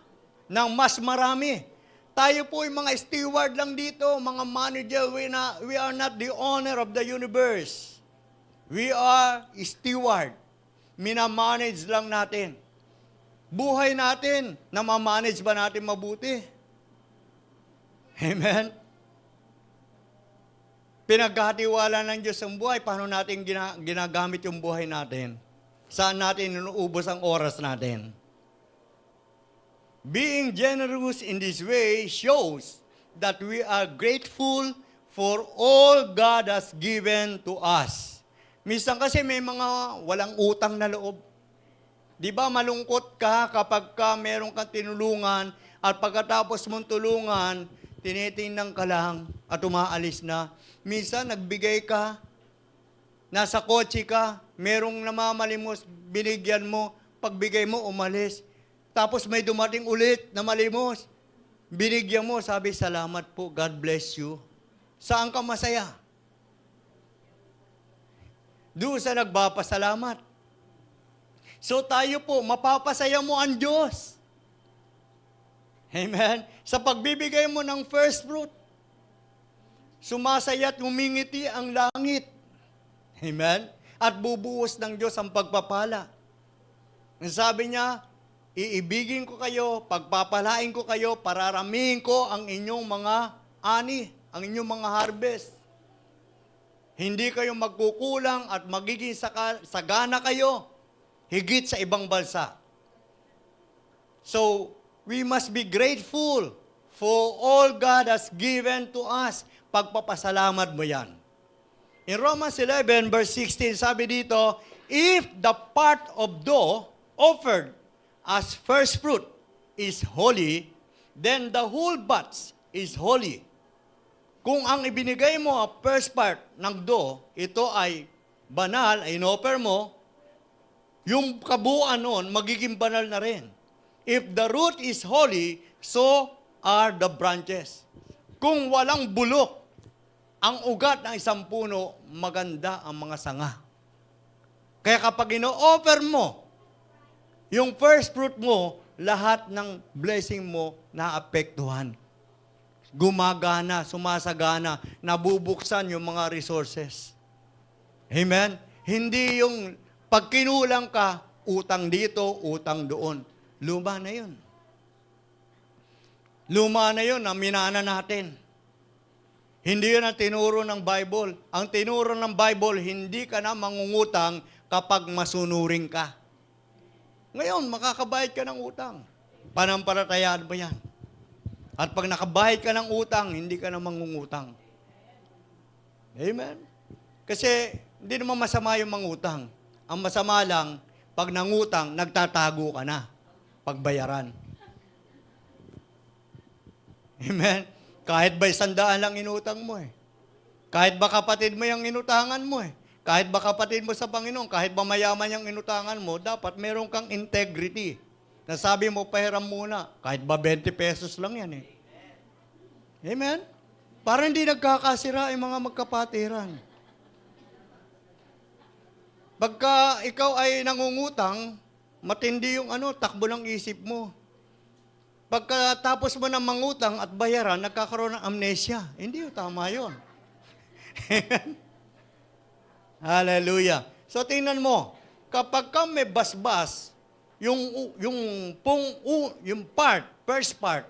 ng mas marami. Tayo po yung mga steward lang dito, mga manager, we are not the owner of the universe. We are steward. Minamanage lang natin. Buhay natin, namamanage ba natin mabuti? Amen? Pinagkatiwala ng Diyos ang buhay, paano natin ginagamit yung buhay natin? Saan natin inuubos ang oras natin? Being generous in this way shows that we are grateful for all God has given to us. Minsan kasi may mga walang utang na loob. Di ba malungkot ka kapag meron kang tinulungan at pagkatapos mong tulungan, tinitingnan ka lang at umaalis na. Minsan nagbigay ka, nasa kotse ka, merong namamalimos, binigyan mo, pagbigay mo, umalis. Tapos may dumating ulit na malimos, binigyan mo, sabi, salamat po, God bless you. Saan ka masaya? Doon sa nagpapasalamat. So tayo po, mapapasaya mo ang Diyos. Amen? Sa pagbibigay mo ng first fruit, sumasaya at humingiti ang langit. Amen? At bubuhos ng Diyos ang pagpapala. Ang sabi niya, iibigin ko kayo, pagpapalain ko kayo, pararamihin ko ang inyong mga ani, ang inyong mga harvest. Hindi kayo magkukulang at magiging sagana kayo, higit sa ibang bansa. So, we must be grateful for all God has given to us. Pagpapasalamat mo yan. In Romans 11, verse 16, sabi dito, if the part of dough offered as first fruit is holy, then the whole batch is holy. Kung ang ibinigay mo ang first part ng dough, ito ay banal, ay inoffer mo, yung kabuuan noon, magiging banal na rin. If the root is holy, so are the branches. Kung walang bulok, ang ugat ng isang puno, maganda ang mga sanga. Kaya kapag ino-offer mo, yung first fruit mo, lahat ng blessing mo naapektuhan. Gumagana, sumasagana, nabubuksan yung mga resources. Amen? Hindi yung pag kinulang ka, utang dito, utang doon. Luma na yun. Luma na yun na minana natin. Hindi yun ang tinuro ng Bible. Ang tinuro ng Bible, hindi ka na mangungutang kapag masunuring ka. Ngayon, makakabayad ka ng utang. Panampalatayaan mo yan. At pag nakabayad ka ng utang, hindi ka na mangungutang. Amen? Kasi hindi naman masama yung mangutang. Ang masama lang, pag nangutang, nagtatago ka na. Pagbayaran. Amen? Kahit ba 100 lang inutang mo eh. Kahit ba kapatid mo yung inutangan mo eh. Kahit ba kapatid mo sa Panginoon, kahit ba mayaman yung inutangan mo, dapat meron kang integrity. Nasabi mo, pahiram muna. Kahit ba 20 pesos lang yan eh. Amen? Para hindi nagkakasira yung mga magkapatiran. Pagka ikaw ay nangungutang, matindi yung takbo ng isip mo. Pagkatapos mo ng mangutang at bayaran, nagkakaroon ng amnesia. Hindi yung tama yun. Hallelujah. So tingnan mo, kapag ka may basbas, yung first part,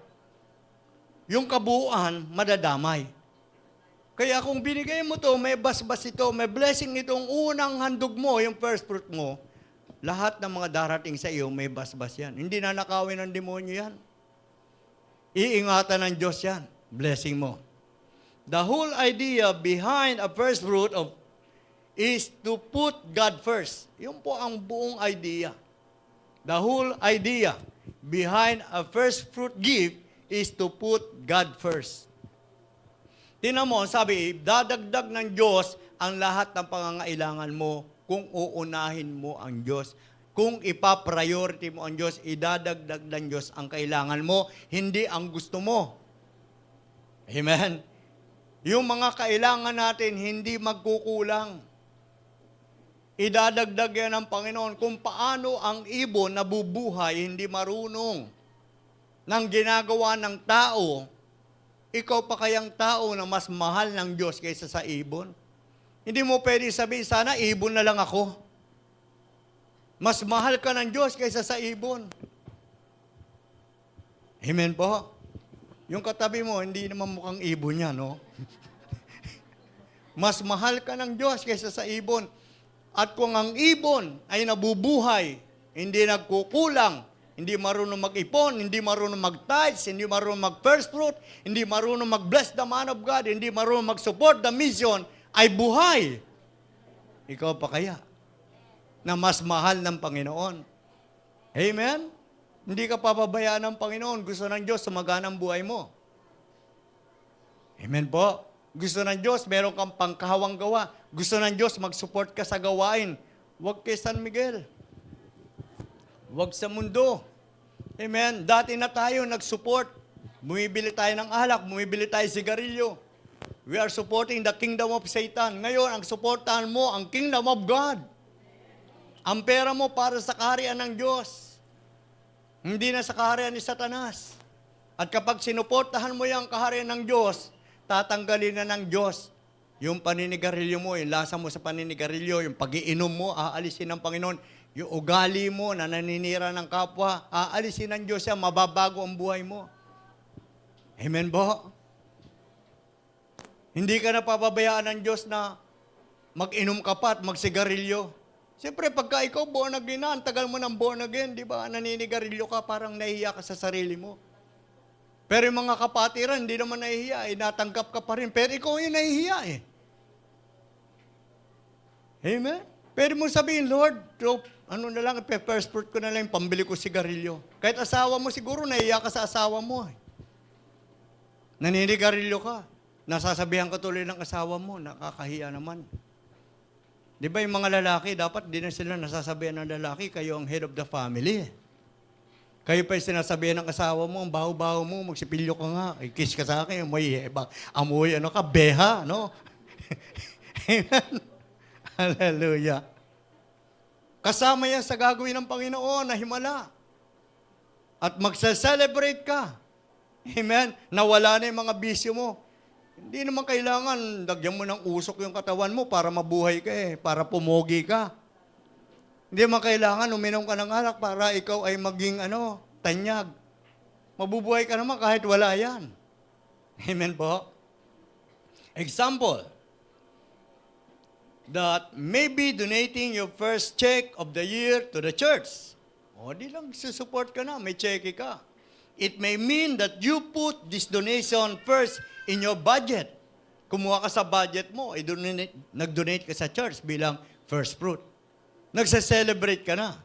yung kabuuan, madadamay. Kaya kung binigay mo to, may basbas ito, may blessing itong unang handog mo, yung first fruit mo, lahat ng mga darating sa iyo, may basbas yan. Hindi nanakawin ng demonyo yan. Iingatan ng Diyos yan. Blessing mo. The whole idea behind a first fruit is to put God first. Yun po ang buong idea. The whole idea behind a first fruit gift is to put God first. Tingnan mo, sabi, dadagdag ng Diyos ang lahat ng pangangailangan mo kung uunahin mo ang Diyos. Kung ipa-priority mo ang Diyos, idadagdag ng Diyos ang kailangan mo, hindi ang gusto mo. Amen? Yung mga kailangan natin, hindi magkukulang. Idadagdag yan ng Panginoon kung paano ang ibon nabubuhay, hindi marunong ng ginagawa ng tao. Ikaw pa kayang tao na mas mahal ng Diyos kaysa sa ibon? Hindi mo pwede sabihin, sana ibon na lang ako. Mas mahal ka ng Diyos kaysa sa ibon. Amen po? Yung katabi mo, hindi naman mukhang ibon yan, no? Mas mahal ka ng Diyos kaysa sa ibon. At kung ang ibon ay nabubuhay, hindi nagkukulang, hindi marunong mag-ipon, hindi marunong mag-tithes, hindi marunong mag-first fruit, hindi marunong mag-bless the man of God, hindi marunong mag-support the mission, ay buhay. Ikaw pa kaya na mas mahal ng Panginoon? Amen? Hindi ka papabayaan ng Panginoon. Gusto ng Diyos sumagana ang buhay mo. Amen po? Gusto ng Diyos, meron kang pangkahawang gawa. Gusto ng Diyos, mag-support ka sa gawain. Huwag kay San Miguel. Huwag sa mundo. Amen? Dati na tayo nag-support. Bumibili tayo ng alak, bumibili tayo sigarilyo. We are supporting the kingdom of Satan. Ngayon, ang supportahan mo, ang kingdom of God. Ang pera mo para sa kaharian ng Diyos. Hindi na sa kaharian ni Satanas. At kapag sinuportahan mo yung kaharian ng Diyos, tatanggalin na ng Diyos yung paninigarilyo mo, yung lasa mo sa paninigarilyo, yung pag-iinom mo, aalisin ng Panginoon. Yung ugali mo na naninira ng kapwa, aalisin ng Diyos yan, mababago ang buhay mo. Amen po? Hindi ka napapabayaan ng Diyos na mag-inom ka pa at magsigarilyo. Siyempre, pagka ikaw born again na, ang tagal mo ng born again, di ba? Naninigarilyo ka, parang nahihiya ka sa sarili mo. Pero yung mga kapatiran, hindi naman nahihiya, natanggap ka pa rin. Pero ikaw yung nahihiya eh. Amen? Pwede mo sabihin, Lord, ano na lang, first fruit ko na lang, pambili ko sigarilyo. Kahit asawa mo siguro, nahihiya ka sa asawa mo. Naninigarilyo ka. Nasasabihan ka tuloy ng asawa mo, nakakahiya naman. Di ba yung mga lalaki, dapat di na sila nasasabihan ng lalaki, kayo ang head of the family. Kayo pa yung sinasabihan ng asawa mo, ang baho-baho mo, magsipilyo ka nga, kiss ka sa akin, amoy, ano ka, beha, no? Amen? Hallelujah. Kasama yan sa gagawin ng Panginoon na himala. At magsa-celebrate ka. Amen? Nawala na yung mga bisyo mo. Hindi naman kailangan, lagyan mo ng usok yung katawan mo para mabuhay ka para pumogi ka. Hindi naman kailangan, uminom ka ng alak para ikaw ay maging, tanyag. Mabubuhay ka naman kahit wala yan. Amen po? Example, that maybe donating your first check of the year to the church. O, di lang susupport ka na, may check ka. It may mean that you put this donation first in your budget. Kumuha ka sa budget mo, nag-donate ka sa church bilang first fruit. Nagsa-celebrate ka na.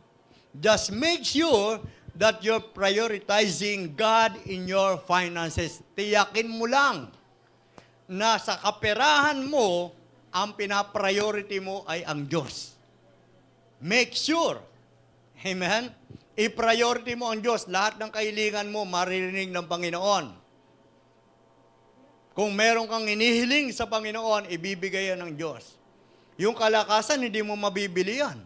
Just make sure that you're prioritizing God in your finances. Tiyakin mo lang na sa kaperahan mo, ang pinapriority mo ay ang Diyos. Make sure. Amen? I-priority mo ang Diyos. Lahat ng kahilingan mo, maririnig ng Panginoon. Kung meron kang inihiling sa Panginoon, ibibigay yan ng Diyos. Yung kalakasan, hindi mo mabibili yan.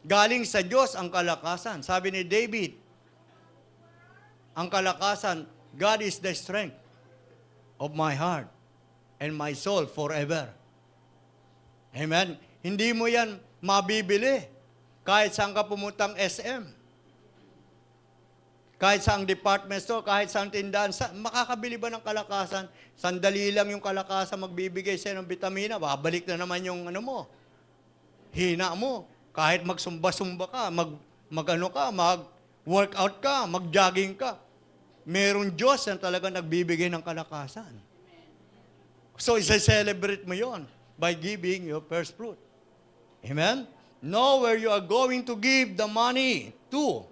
Galing sa Diyos ang kalakasan. Sabi ni David, ang kalakasan, God is the strength of my heart and my soul forever. Amen? Hindi mo yan mabibili kahit saan ka pumuntang SM. Kahit saang department store, kahit saang tindahan, makakabili ba ng kalakasan? Sandali lang yung kalakasan magbibigay sa'yo ng vitamina, babalik na naman yung ano mo, hina mo. Kahit magsumba-sumba ka, mag-workout ka, mag-jogging ka, meron Diyos na talaga nagbibigay ng kalakasan. So, isa-celebrate mo yon by giving your first fruit. Amen? Know where you are going to give the money to.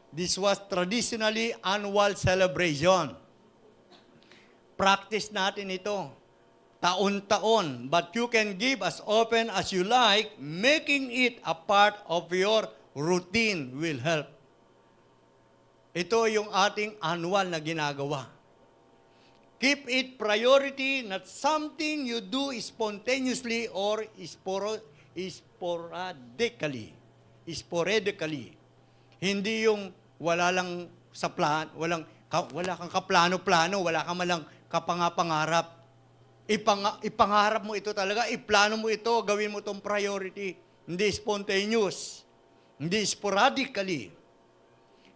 This was traditionally annual celebration. Practice natin ito. Taon-taon. But you can give as often as you like. Making it a part of your routine will help. Ito yung ating annual na ginagawa. Keep it priority, not something you do spontaneously or sporadically. Hindi yung wala lang sa plan, wala kang kaplano-plano, wala kang malang kapangarap. Ipangarap mo ito talaga, iplano mo ito, gawin mo itong priority. Hindi spontaneous, hindi sporadically.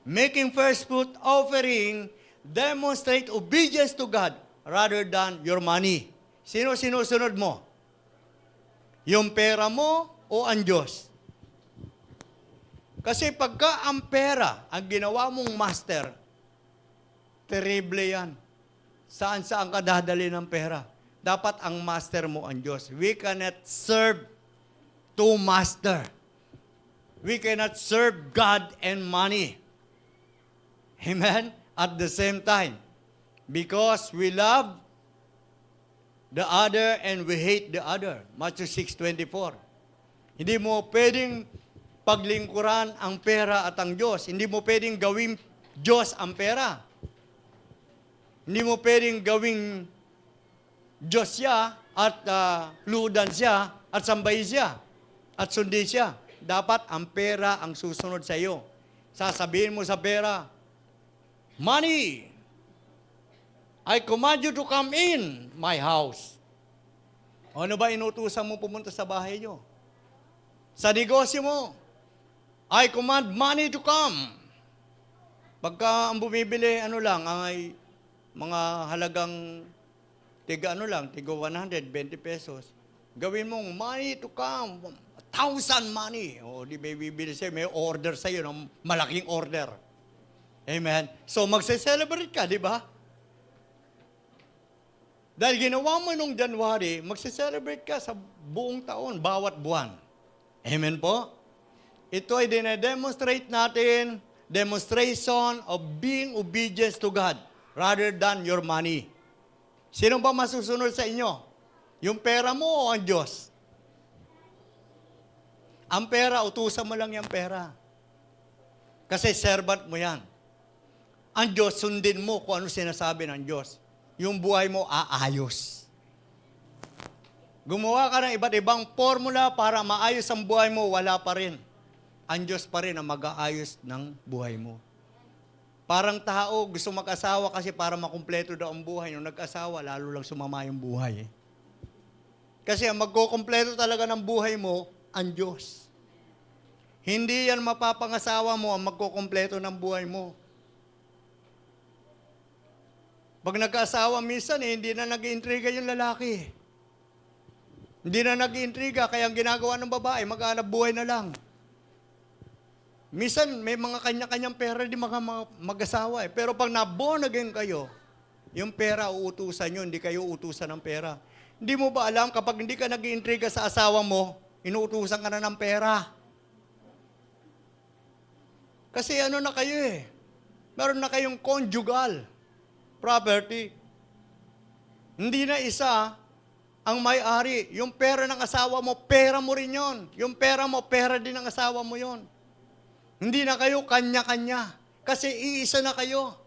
Making first fruit offering demonstrate obedience to God rather than your money. Sino sinusunod mo? Yung pera mo o ang Diyos? Kasi pagka ang pera, ang ginawa mong master, terrible yan. Saan-saan ka dadali ng pera? Dapat ang master mo ang Diyos. We cannot serve two master. We cannot serve God and money. Amen? At the same time. Because we love the other and we hate the other. Matthew 6:24. Hindi mo pwedeng paglingkuran ang pera at ang Diyos. Hindi mo pwedeng gawing Diyos ang pera. Hindi mo pwedeng gawing Diyos siya at ludan siya at sambay siya at sundin siya. Dapat ang pera ang susunod sa iyo. Sasabihin mo sa pera, money, I command you to come in my house. Ano ba inutusan mo pumunta sa bahay niyo? Sa negosyo mo, I command money to come. Pagka ang bumibili, ay mga halagang tiga 100, 20 pesos. Gawin mong money to come, 1,000 money. O, di may bibili sa'yo, may order sa'yo ng malaking order. Amen? So, magse-celebrate ka, di ba? Dahil ginawa mo nung January, magse-celebrate ka sa buong taon, bawat buwan. Amen po? Ito ay dinedemonstrate natin, demonstration of being obedience to God rather than your money. Sino ba masusunod sa inyo? Yung pera mo o ang Diyos? Ang pera, utusan mo lang yung pera. Kasi servant mo yan. Ang Diyos, sundin mo kung ano sinasabi ng Diyos. Yung buhay mo aayos. Gumawa ka ng iba't ibang formula para maayos ang buhay mo, wala pa rin. Ang Diyos pa rin ang mag-aayos ng buhay mo. Parang tao, gusto mag-asawa kasi para makumpleto daw ang buhay. Nung nag-asawa, lalo lang sumama yung buhay. Kasi ang magkukumpleto talaga ng buhay mo, ang Diyos. Hindi yan mapapangasawa mo ang magkukumpleto ng buhay mo. Pag nag-asawa, minsan hindi na nag-iintriga yung lalaki. Hindi na nag-iintriga, kaya ang ginagawa ng babae, mag-aanap buhay na lang. Minsan, may mga kanya-kanyang pera di mga mag-asawa eh. Pero pag na-born again kayo, yung pera uutusan nyo, hindi kayo utusan ng pera. Hindi mo ba alam, kapag hindi ka nag-iintriga sa asawa mo, inuutusan ka na ng pera. Kasi ano na kayo eh, meron na kayong conjugal property. Hindi na isa ang may-ari. Yung pera ng asawa mo, pera mo rin yon. Yung pera mo, pera din ng asawa mo yon. Hindi na kayo kanya-kanya. Kasi iisa na kayo.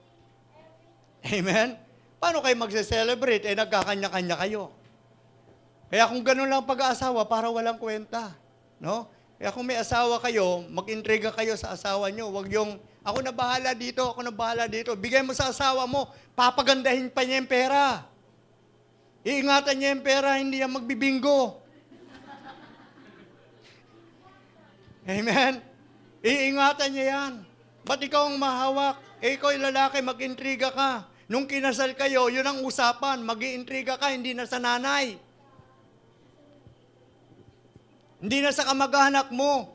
Amen? Paano kayo magse-celebrate? Nagkakanya-kanya kayo. Kaya kung gano'n lang pag-aasawa, para walang kwenta. No? Kaya kung may asawa kayo, mag-intriga kayo sa asawa nyo. Huwag yung, ako na bahala dito. Bigay mo sa asawa mo, papagandahin pa niya yung pera. Iingatan niya yung pera, hindi yan magbibingo. Amen? Iingatan niya yan. Ba't ikaw ang mahawak? ikaw yung lalaki, mag-intriga ka. Nung kinasal kayo, yun ang usapan, mag-iintriga ka, hindi na sa nanay. Hindi na sa kamag-anak mo.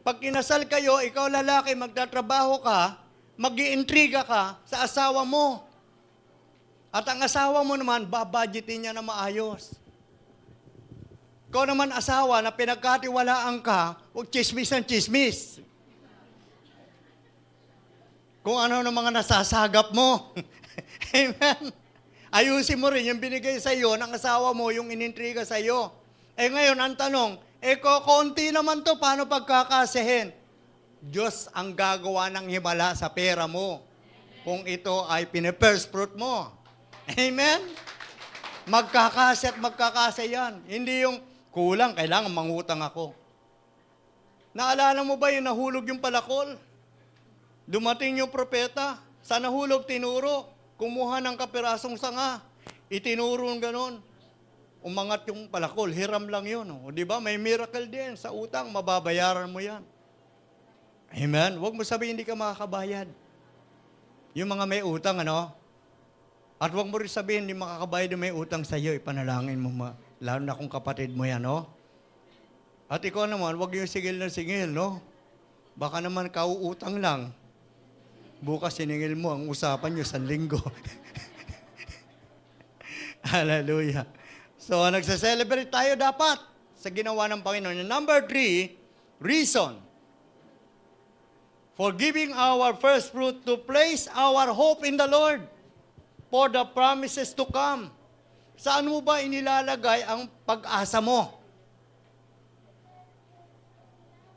Pag kinasal kayo, ikaw lalaki, magtatrabaho ka, mag-iintriga ka sa asawa mo. At ang asawa mo naman, babudgetin niya na maayos. Ikaw naman asawa na pinagkatiwalaan ka, huwag chismis ng chismis. Kung ano ng mga nasasagap mo. Amen. Ayusin mo rin yung binigay sa iyo ng asawa mo, yung inintriga sa iyo. Ngayon, ang tanong, konti naman to, paano pagkakasihin? Diyos ang gagawa ng himala sa pera mo. Kung ito ay pine-first fruit mo. Amen? Magkakasi at magkakasi yan. Hindi yung kulang, kailangan mangutang ako. Naalala mo ba yung nahulog yung palakol? Dumating yung propeta, sa nahulog tinuro, kumuha ng kapirasong sanga, itinuro ng ganon. Umangat yung palakol, hiram lang yun. O, di ba? May miracle din sa utang, mababayaran mo yan. Amen? Huwag mo sabihin hindi ka makakabayad. Yung mga may utang, ano? At huwag mo rin sabihin hindi makakabayad yung may utang sa iyo, ipanalangin mo, lalo na kung kapatid mo yan, no? At ikaw naman, huwag yung sigil na sigil, no? Baka naman kauutang lang. Bukas siningil mo, ang usapan nyo sa linggo. Hallelujah. So, nagsa-celebrate tayo dapat sa ginawa ng Panginoon. Number 3, reason for giving our first fruit to place our hope in the Lord for the promises to come. Saan mo ba inilalagay ang pag-asa mo?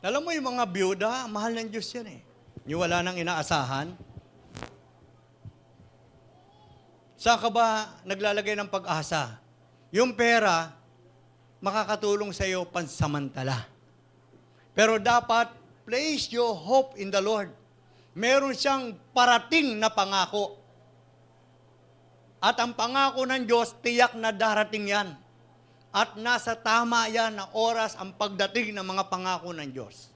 Alam mo yung mga byuda, mahal ng Diyos yan eh. Yung wala nang inaasahan. Saan ka ba naglalagay ng pag-asa? Yung pera, makakatulong sa iyo pansamantala. Pero dapat, place your hope in the Lord. Meron siyang parating na pangako. At ang pangako ng Diyos, tiyak na darating yan. At nasa tama yan na oras ang pagdating ng mga pangako ng Diyos.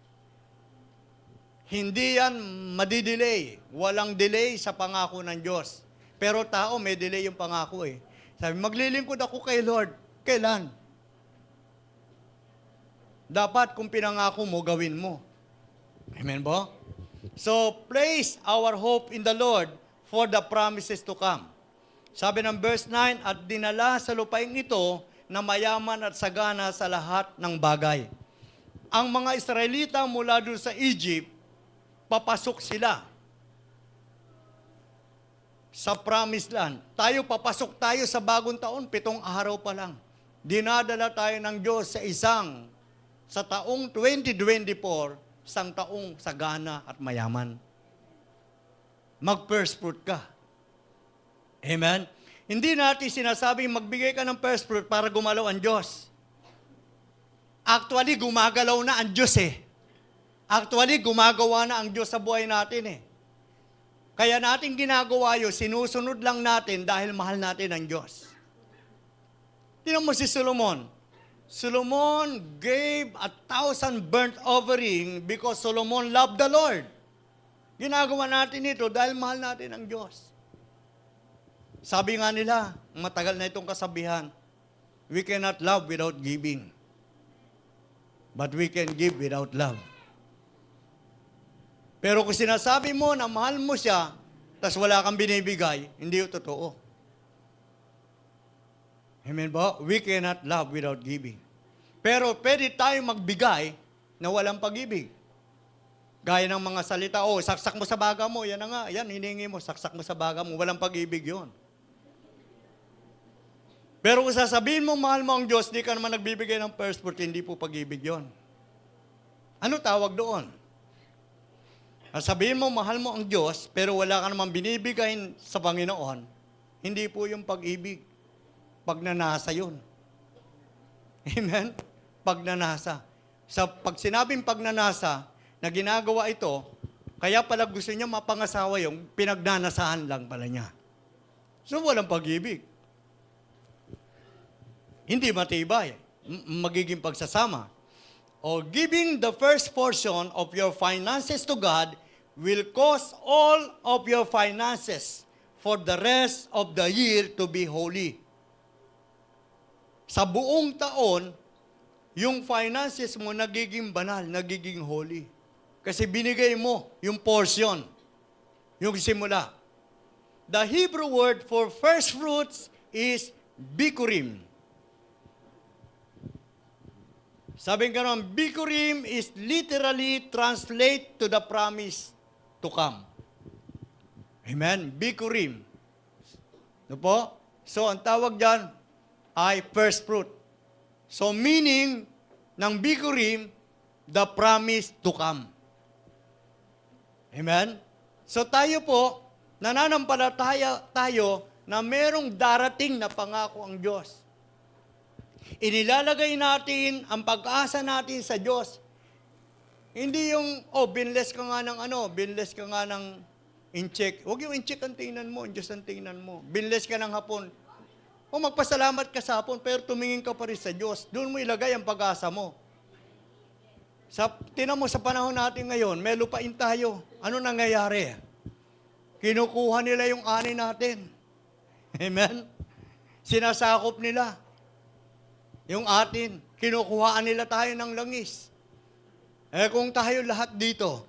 Hindi yan madidelay. Walang delay sa pangako ng Diyos. Pero tao, may delay yung pangako eh. Sabi, maglilingkod ako kay Lord. Kailan? Dapat kung pinangako mo, gawin mo. Amen po? So, place our hope in the Lord for the promises to come. Sabi ng verse 9, at dinala sa lupaing ito na mayaman at sagana sa lahat ng bagay. Ang mga Israelita mula doon sa Egypt, papasok sila sa promised land. Papasok tayo sa bagong taon, 7 araw pa lang. Dinadala tayo ng Diyos sa taong 2024, isang taong sagana at mayaman. Mag-first fruit ka. Amen? Hindi natin sinasabing magbigay ka ng first fruit para gumalaw ang Diyos. Actually, gumagalaw na ang Diyos eh. Actually, gumagawa na ang Diyos sa buhay natin eh. Kaya natin ginagawa yun, sinusunod lang natin dahil mahal natin ang Diyos. Tingnan mo si Solomon. Solomon gave 1,000 burnt offering because Solomon loved the Lord. Ginagawa natin ito dahil mahal natin ang Diyos. Sabi nga nila, matagal na itong kasabihan, we cannot love without giving. But we can give without love. Pero kung sinasabi mo na mahal mo siya, tas wala kang binibigay, hindi ito totoo. Amen ba? We cannot love without giving. Pero pwede tayong magbigay na walang pag-ibig. Gaya ng mga salita, saksak mo sa baga mo, yan na nga, yan, hiningi mo, saksak mo sa baga mo, walang pag-ibig yun. Pero kung sasabihin mo, mahal mo ang Diyos, di ka naman nagbibigay ng first fruit, hindi po pag-ibig yun. Ano tawag doon? Sabihin mo, mahal mo ang Diyos, pero wala ka naman binibigay sa Panginoon, hindi po yung pag-ibig. Pagnanasa yun. Amen? Pagnanasa. Pag sinabing pagnanasa, na ginagawa ito, kaya pala gusto niya mapangasawa yung pinagnanasahan lang pala niya. So, walang pag-ibig. Hindi matibay. Magiging pagsasama. O giving the first portion of your finances to God will cause all of your finances for the rest of the year to be holy. Sa buong taon, yung finances mo nagiging banal, nagiging holy. Kasi binigay mo yung portion, yung simula. The Hebrew word for first fruits is bikurim. Sabi nga naman, bikurim is literally translate to the promise to come. Amen? Bikurim. No po? So, ang tawag dyan ay first fruit. So, meaning ng bikurim, the promise to come. Amen? So, tayo po, nananampalataya tayo na merong darating na pangako ang Diyos. Inilalagay natin ang pag-asa natin sa Diyos. Hindi yung, binless ka nga ng binless ka nga ng in-check. Huwag yung in-check ang tingnan mo, Diyos ang tingnan mo. Binless ka ng hapon. Magpasalamat ka sa hapon, pero tumingin ka pa rin sa Diyos. Doon mo ilagay ang pag-asa mo. Tinan mo sa panahon natin ngayon, may lupain tayo. Ano nangyayari? Kinukuha nila yung ani natin. Amen? Sinasakop nila yung atin. Kinukuhaan nila tayo ng langis. Kung tayo lahat dito,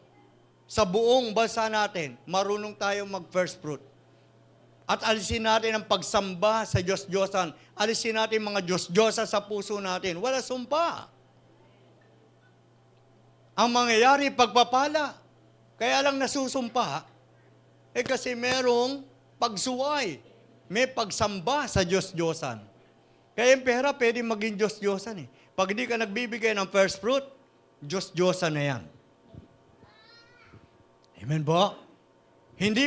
sa buong bansa natin, marunong tayo mag-first fruit. At alisin natin ang pagsamba sa Diyos-Diyosan. Alisin natin mga Diyos-Diyosa sa puso natin. Wala sumpa. Ang mangyayari, pagpapala. Kaya lang nasusumpa, kasi merong pagsuway. May pagsamba sa Diyos-Diyosan. Kaya yung pera, pwede maging Diyos-Diyosan eh. Pag hindi ka nagbibigay ng first fruit, Diyos-Diyosan na yan. Amen po? Hindi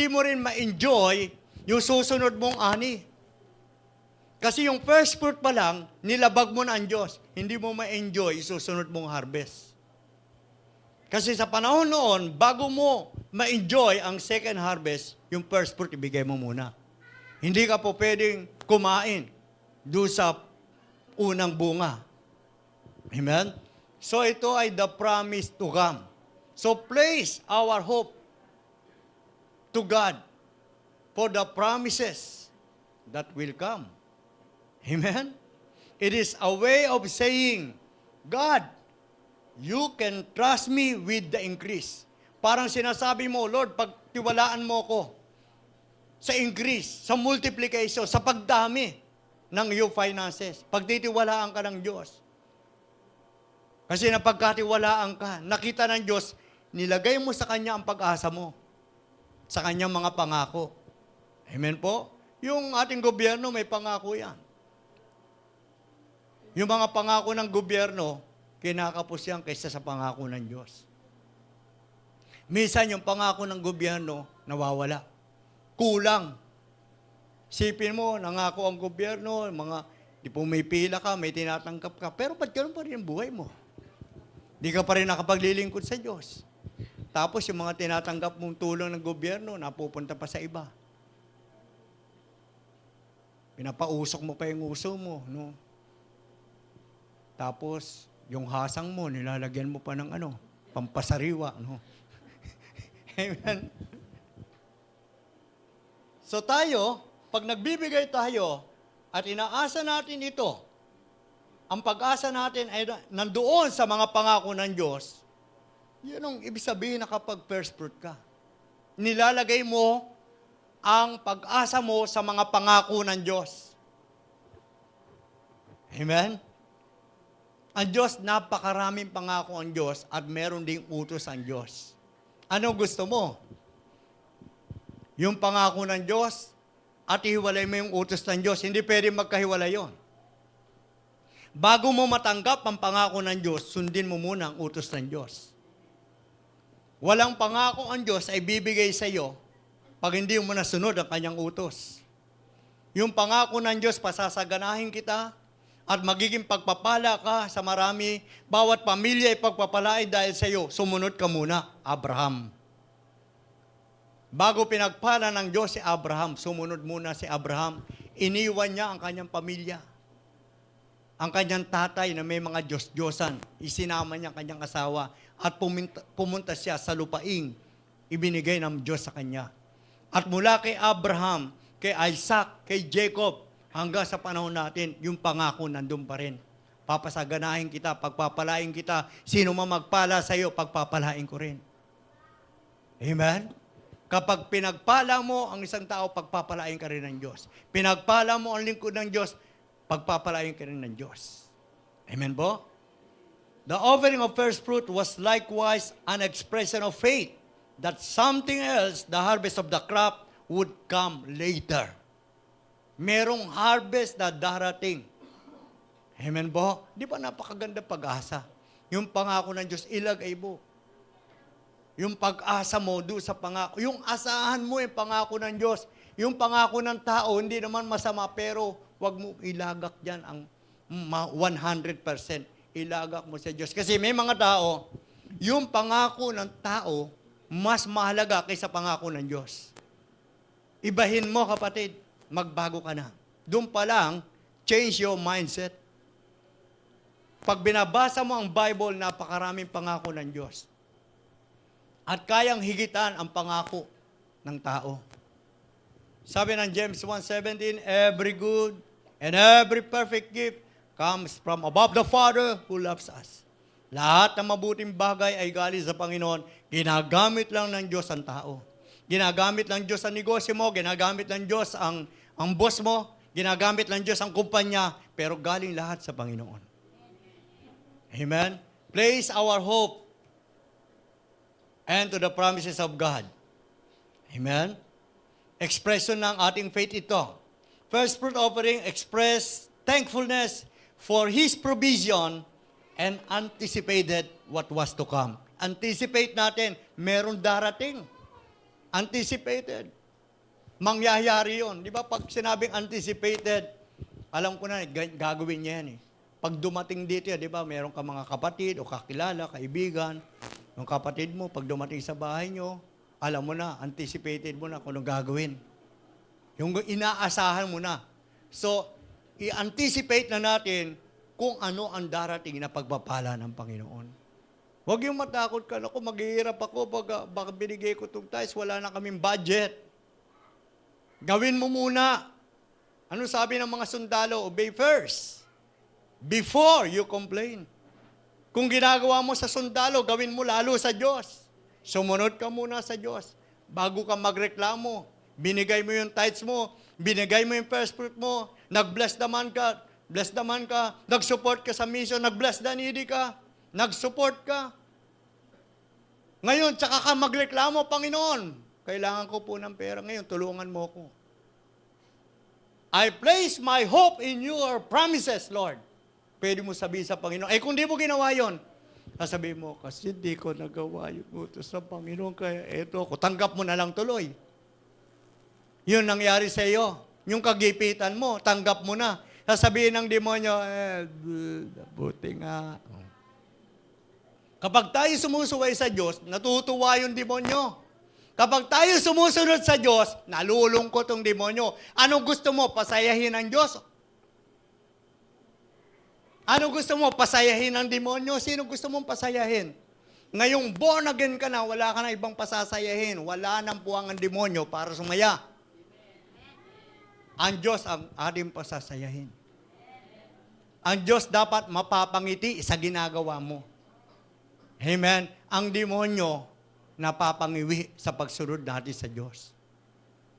mo rin ma-enjoy yung susunod mong ani. Kasi yung first fruit pa lang, nilabag mo na ang Diyos. Hindi mo ma-enjoy yung susunod mong harvest. Kasi sa panahon noon, bago mo ma-enjoy ang second harvest, yung first fruit, ibigay mo muna. Hindi ka po pwedeng kumain doon sa unang bunga. Amen? So ito ay the promise to come. So place our hope to God for the promises that will come. Amen? It is a way of saying, God, you can trust me with the increase. Parang sinasabi mo, Lord, pagtiwalaan mo ko sa increase, sa multiplication, sa pagdami ng iyong finances. Pagtitiwalaan ka ng Diyos. Kasi napagkatiwalaan ka, nakita ng Diyos, nilagay mo sa Kanya ang pag-asa mo sa Kanyang mga pangako. Amen po? Yung ating gobyerno, may pangako yan. Yung mga pangako ng gobyerno, kinakapos yan kaysa sa pangako ng Diyos. Minsan yung pangako ng gobyerno, nawawala. Kulang. Sipin mo, nangako ang gobyerno, di pumipila ka, may tinatanggap ka, pero ba't ganun pa rin ang buhay mo? Di ka pa rin nakapaglilingkod sa Diyos. Tapos yung mga tinatanggap mong tulong ng gobyerno, napupunta pa sa iba. Pinapausok mo pa yung uso mo, no? Tapos, yung hasang mo, nilalagyan mo pa ng pampasariwa, no? Amen? So tayo, pag nagbibigay tayo, at inaasa natin ito, ang pag-asa natin ay nandoon sa mga pangako ng Diyos, yun ang ibig sabihin na kapag first fruit ka. Nilalagay mo ang pag-asa mo sa mga pangako ng Diyos. Amen? Ang Diyos, napakaraming pangako ang Diyos at meron ding utos ang Diyos. Ano gusto mo? Yung pangako ng Diyos at ihiwalay mo yung utos ng Diyos. Hindi pwede magkahiwalay yon. Bago mo matanggap ang pangako ng Diyos, sundin mo muna ang utos ng Diyos. Walang pangako ang Diyos ay bibigay sa iyo pag hindi mo nasunod ang kanyang utos. Yung pangako ng Diyos, pasasaganahin kita at magiging pagpapala ka sa marami. Bawat pamilya ay pagpapalain dahil sa iyo. Sumunod ka muna, Abraham. Bago pinagpala ng Diyos si Abraham, sumunod muna si Abraham. Iniwan niya ang kanyang pamilya. ang kanyang tatay na may mga Diyos-Diyosan. Isinama niya ang kanyang asawa at pumunta siya sa lupaing ibinigay ng Diyos sa kanya. At mula kay Abraham, kay Isaac, kay Jacob, hanggang sa panahon natin, yung pangako nandun pa rin. Papasaganahin kita, pagpapalain kita. Sino man magpala sa iyo, pagpapalain ko rin. Amen? Kapag pinagpala mo ang isang tao, pagpapalain ka rin ng Diyos. Pinagpala mo ang lingkod ng Diyos, pagpapalain ka rin ng Diyos. Amen po? The offering of first fruit was likewise an expression of faith that something else, the harvest of the crop, would come later. Merong harvest na darating. Amen po? Di ba napakaganda pag-asa? Yung pangako ng Diyos, ilagay mo. Yung pag-asa mo doon sa pangako. Yung asahan mo yung pangako ng Diyos. Yung pangako ng tao, hindi naman masama, pero wag mo ilagak dyan ang 100%. Ilagak mo sa Diyos. Kasi may mga tao, yung pangako ng tao, mas mahalaga kaysa pangako ng Diyos. Ibahin mo, kapatid. Magbago ka na. Doon pa lang, change your mindset. Pag binabasa mo ang Bible, napakaraming pangako ng Diyos. At kayang higitan ang pangako ng tao. Sabi ng James 1:17, every good and every perfect gift comes from above the Father who loves us. Lahat ng mabuting bagay ay galing sa Panginoon. Ginagamit lang ng Diyos ang tao. Ginagamit ng Diyos ang negosyo mo, ginagamit ng Diyos ang boss mo, ginagamit ng Diyos ang kumpanya, pero galing lahat sa Panginoon. Amen? Place our hope and to the promises of God. Amen? Expression ng ating faith ito. First fruit offering, express thankfulness for His provision and anticipated what was to come. Anticipate natin, meron darating. Anticipated. Mangyayari yun. Di ba pag sinabing anticipated, alam ko na, gagawin niya yan eh. Pag dumating dito, di ba, meron ka mga kapatid o kakilala, kaibigan. Yung kapatid mo, pag dumating sa bahay nyo, alam mo na, anticipated mo na kung anong gagawin. Yung inaasahan mo na. So, i-anticipate na natin kung ano ang darating na pagpapala ng Panginoon. Huwag yung matakot ka, naku, maghihirap ako, baka binigay ko itong tithes, wala na kaming budget. Gawin mo muna. Ano sabi ng mga sundalo? Obey first. Before you complain. Kung ginagawa mo sa sundalo, gawin mo lalo sa Diyos. Sumunod ka muna sa Diyos. Bago ka magreklamo, binigay mo yung tithes mo, binigay mo yung first fruit mo, nag-bless naman ka, nag-support ka sa mission, nag-bless the needy ka, nag-support ka. Ngayon, tsaka ka magreklamo, Panginoon, kailangan ko po ng pera ngayon, tulungan mo ko. I place my hope in your promises, Lord. Pwede mo sabihin sa Panginoon, kung di mo ginawa yon, sasabihin mo, kasi di ko nagawa yung utos sa Panginoon, kaya eto ako, tanggap mo na lang tuloy. Yun nangyari sa iyo. Yung kagipitan mo, tanggap mo na. Sasabihin ng demonyo, buti nga. Kapag tayo sumusuway sa Diyos, natutuwa yung demonyo. Kapag tayo sumusunod sa Diyos, nalulungkot ang demonyo. Anong gusto mo? Pasayahin ang Diyos? Ano gusto mo? Pasayahin ng demonyo? Sino gusto mong pasayahin? Ngayong born again ka na, wala ka na ibang pasasayahin. Wala nang puwang ang demonyo para sumaya. Ang Diyos ang ating pasasayahin. Ang Diyos dapat mapapangiti sa ginagawa mo. Amen? Ang demonyo napapangiwi sa pagsunod natin sa Diyos.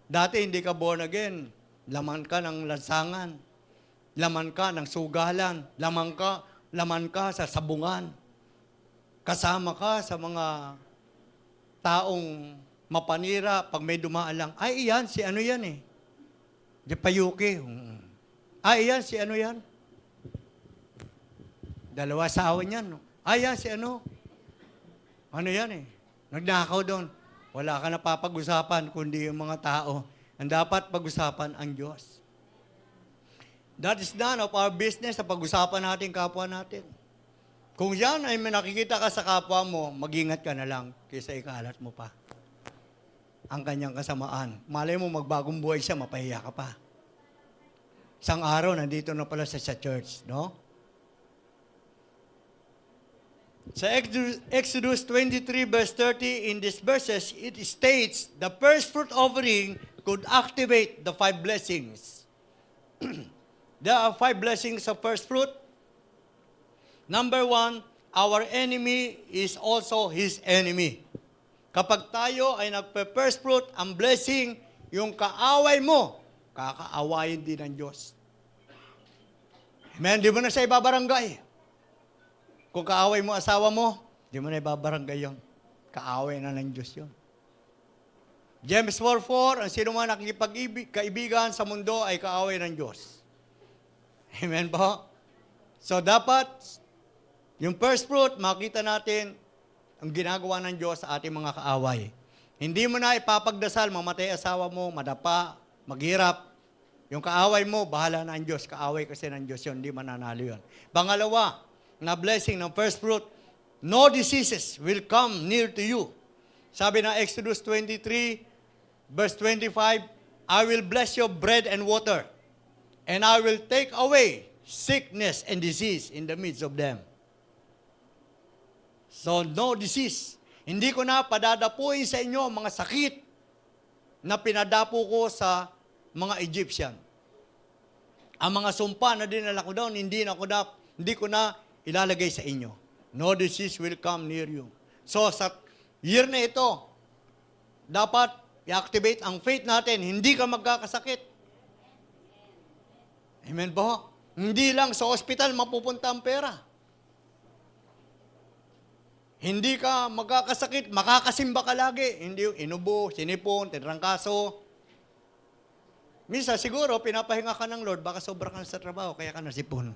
Dati hindi ka born again. Laman ka ng lansangan. Laman ka ng sugalan, laman ka sa sabungan. Kasama ka sa mga taong mapanira pag may dumaan lang. Ay, iyan, si ano yan eh. Di payuki. Ay, iyan, si ano yan. Dalawa asawa niyan. No? Ay, iyan, si ano. Ano yan eh. Nagnakaw doon. Wala ka na papag-usapan kundi yung mga tao. Ang dapat pag-usapan ang Diyos. That is none of our business na pag-usapan natin kapwa natin. Kung yan ay may nakikita ka sa kapwa mo, mag-ingat ka na lang kaysa ikalat mo pa ang kanyang kasamaan. Malay mo magbagong buhay siya, mapahiya ka pa. Isang araw, nandito na pala sa church, no? Sa Exodus 23 verse 30, in these verses, it states, the first fruit offering could activate the 5 blessings. There are 5 blessings of first fruit. Number 1, our enemy is also his enemy. Kapag tayo ay nagpe-first fruit, ang blessing, yung kaaway mo, kakaawayin din ng Diyos. Amen? Di mo na siya ibabarangay. Kung kaaway mo asawa mo, di mo na ibabarangay yun. Kaaway na ng Diyos yun. James 4:4, ang sino man nakikipag-kaibigan sa mundo ay kaaway ng Diyos. Amen po? So dapat, yung first fruit, makita natin ang ginagawa ng Diyos sa ating mga kaaway. Hindi mo na ipapagdasal, mamatay asawa mo, madapa, maghirap. Yung kaaway mo, bahala na ang Diyos. Kaaway kasi ng Diyos yun, hindi mananalo yun. Pangalawa, na blessing ng first fruit, no diseases will come near to you. Sabi na Exodus 23, verse 25, I will bless your bread and water, and I will take away sickness and disease in the midst of them. So, no disease. Hindi ko na padadapuin sa inyo ang mga sakit na pinadapo ko sa mga Egyptian. Ang mga sumpa na dinala ko doon, hindi ko na ilalagay sa inyo. No disease will come near you. So, sa year na ito, dapat i-activate ang faith natin. Hindi ka magkakasakit. Amen po? Hindi lang sa ospital mapupunta ang pera. Hindi ka magkakasakit, makakasimba ka lagi. Hindi yung inubo, sinipon, tinrangkaso. Minsan, siguro, pinapahinga ka ng Lord, baka sobra ka sa trabaho, kaya ka nasipon.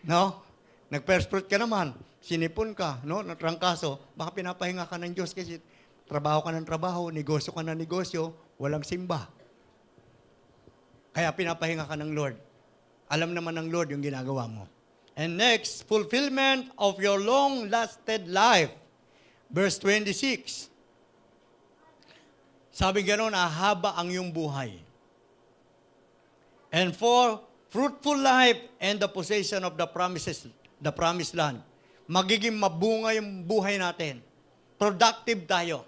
No? Nag-first fruit ka naman, sinipon ka, no? Natrangkaso, baka pinapahinga ka ng Diyos kasi trabaho ka ng trabaho, negosyo ka ng negosyo, walang simba. Kaya pinapahinga ka ng Lord. Alam naman ng Lord yung ginagawa mo. And next, fulfillment of your long-lasted life. Verse 26. Sabi gano'n, haba ang iyong buhay. And for fruitful life and the possession of the promised land. Magiging mabunga yung buhay natin. Productive tayo.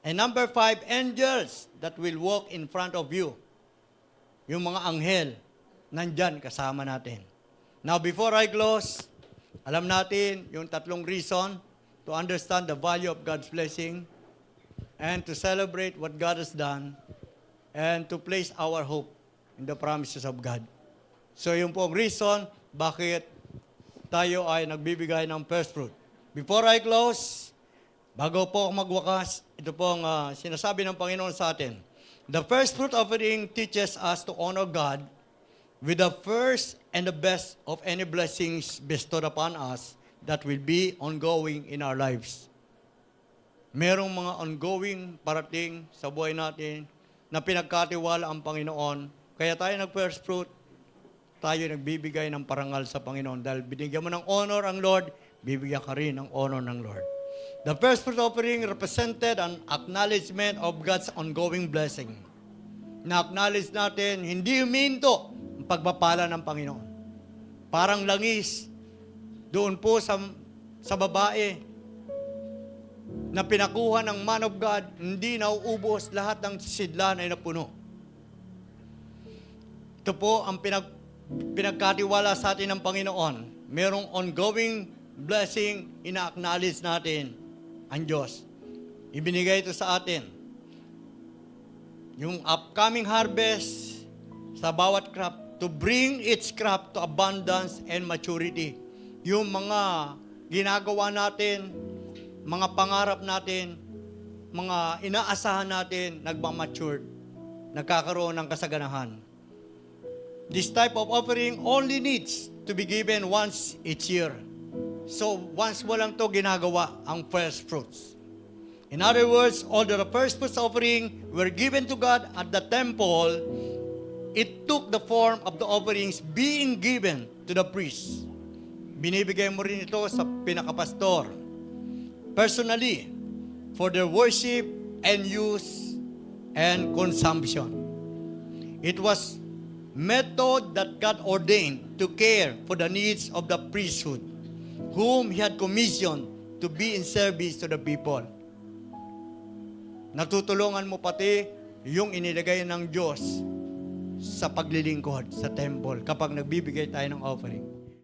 And number 5, angels that will walk in front of you. Yung mga anghel, nandyan kasama natin. Now, before I close, alam natin yung 3 reason to understand the value of God's blessing and to celebrate what God has done and to place our hope in the promises of God. So, yung pong reason bakit tayo ay nagbibigay ng first fruit. Before I close, bago po ako magwakas, ito pong sinasabi ng Panginoon sa atin. The first fruit offering teaches us to honor God with the first and the best of any blessings bestowed upon us that will be ongoing in our lives. Merong mga ongoing parating sa buhay natin na pinagkatiwala ang Panginoon. Kaya tayo nag-first fruit, tayo nagbibigay ng parangal sa Panginoon. Dahil binigyan mo ng honor ang Lord, bibigyan ka rin ng honor ng Lord. The first fruit offering represented an acknowledgement of God's ongoing blessing. Na-acknowledge natin, hindi huminto ang pagpapala ng Panginoon. Parang langis doon po sa babae na pinakuha ng man of God, hindi nauubos, lahat ng sidlan ay napuno. Ito po ang pinagkatiwala sa atin ng Panginoon. Merong ongoing blessing, ina-acknowledge natin ang Diyos. Ibinigay ito sa atin. Yung upcoming harvest sa bawat crop, to bring its crop to abundance and maturity. Yung mga ginagawa natin, mga pangarap natin, mga inaasahan natin, nagmamature, nagkakaroon ng kasaganahan. This type of offering only needs to be given once each year. So, once mo lang to ginagawa, ang first fruits. In other words, all the first fruits offering were given to God at the temple. It took the form of the offerings being given to the priest. Binibigay mo rin ito sa pinakapastor. Personally, for their worship and use and consumption. It was method that God ordained to care for the needs of the priesthood, whom He had commissioned to be in service to the people. Natutulungan mo pati yung inilagay ng Diyos sa paglilingkod sa temple kapag nagbibigay tayo ng offering.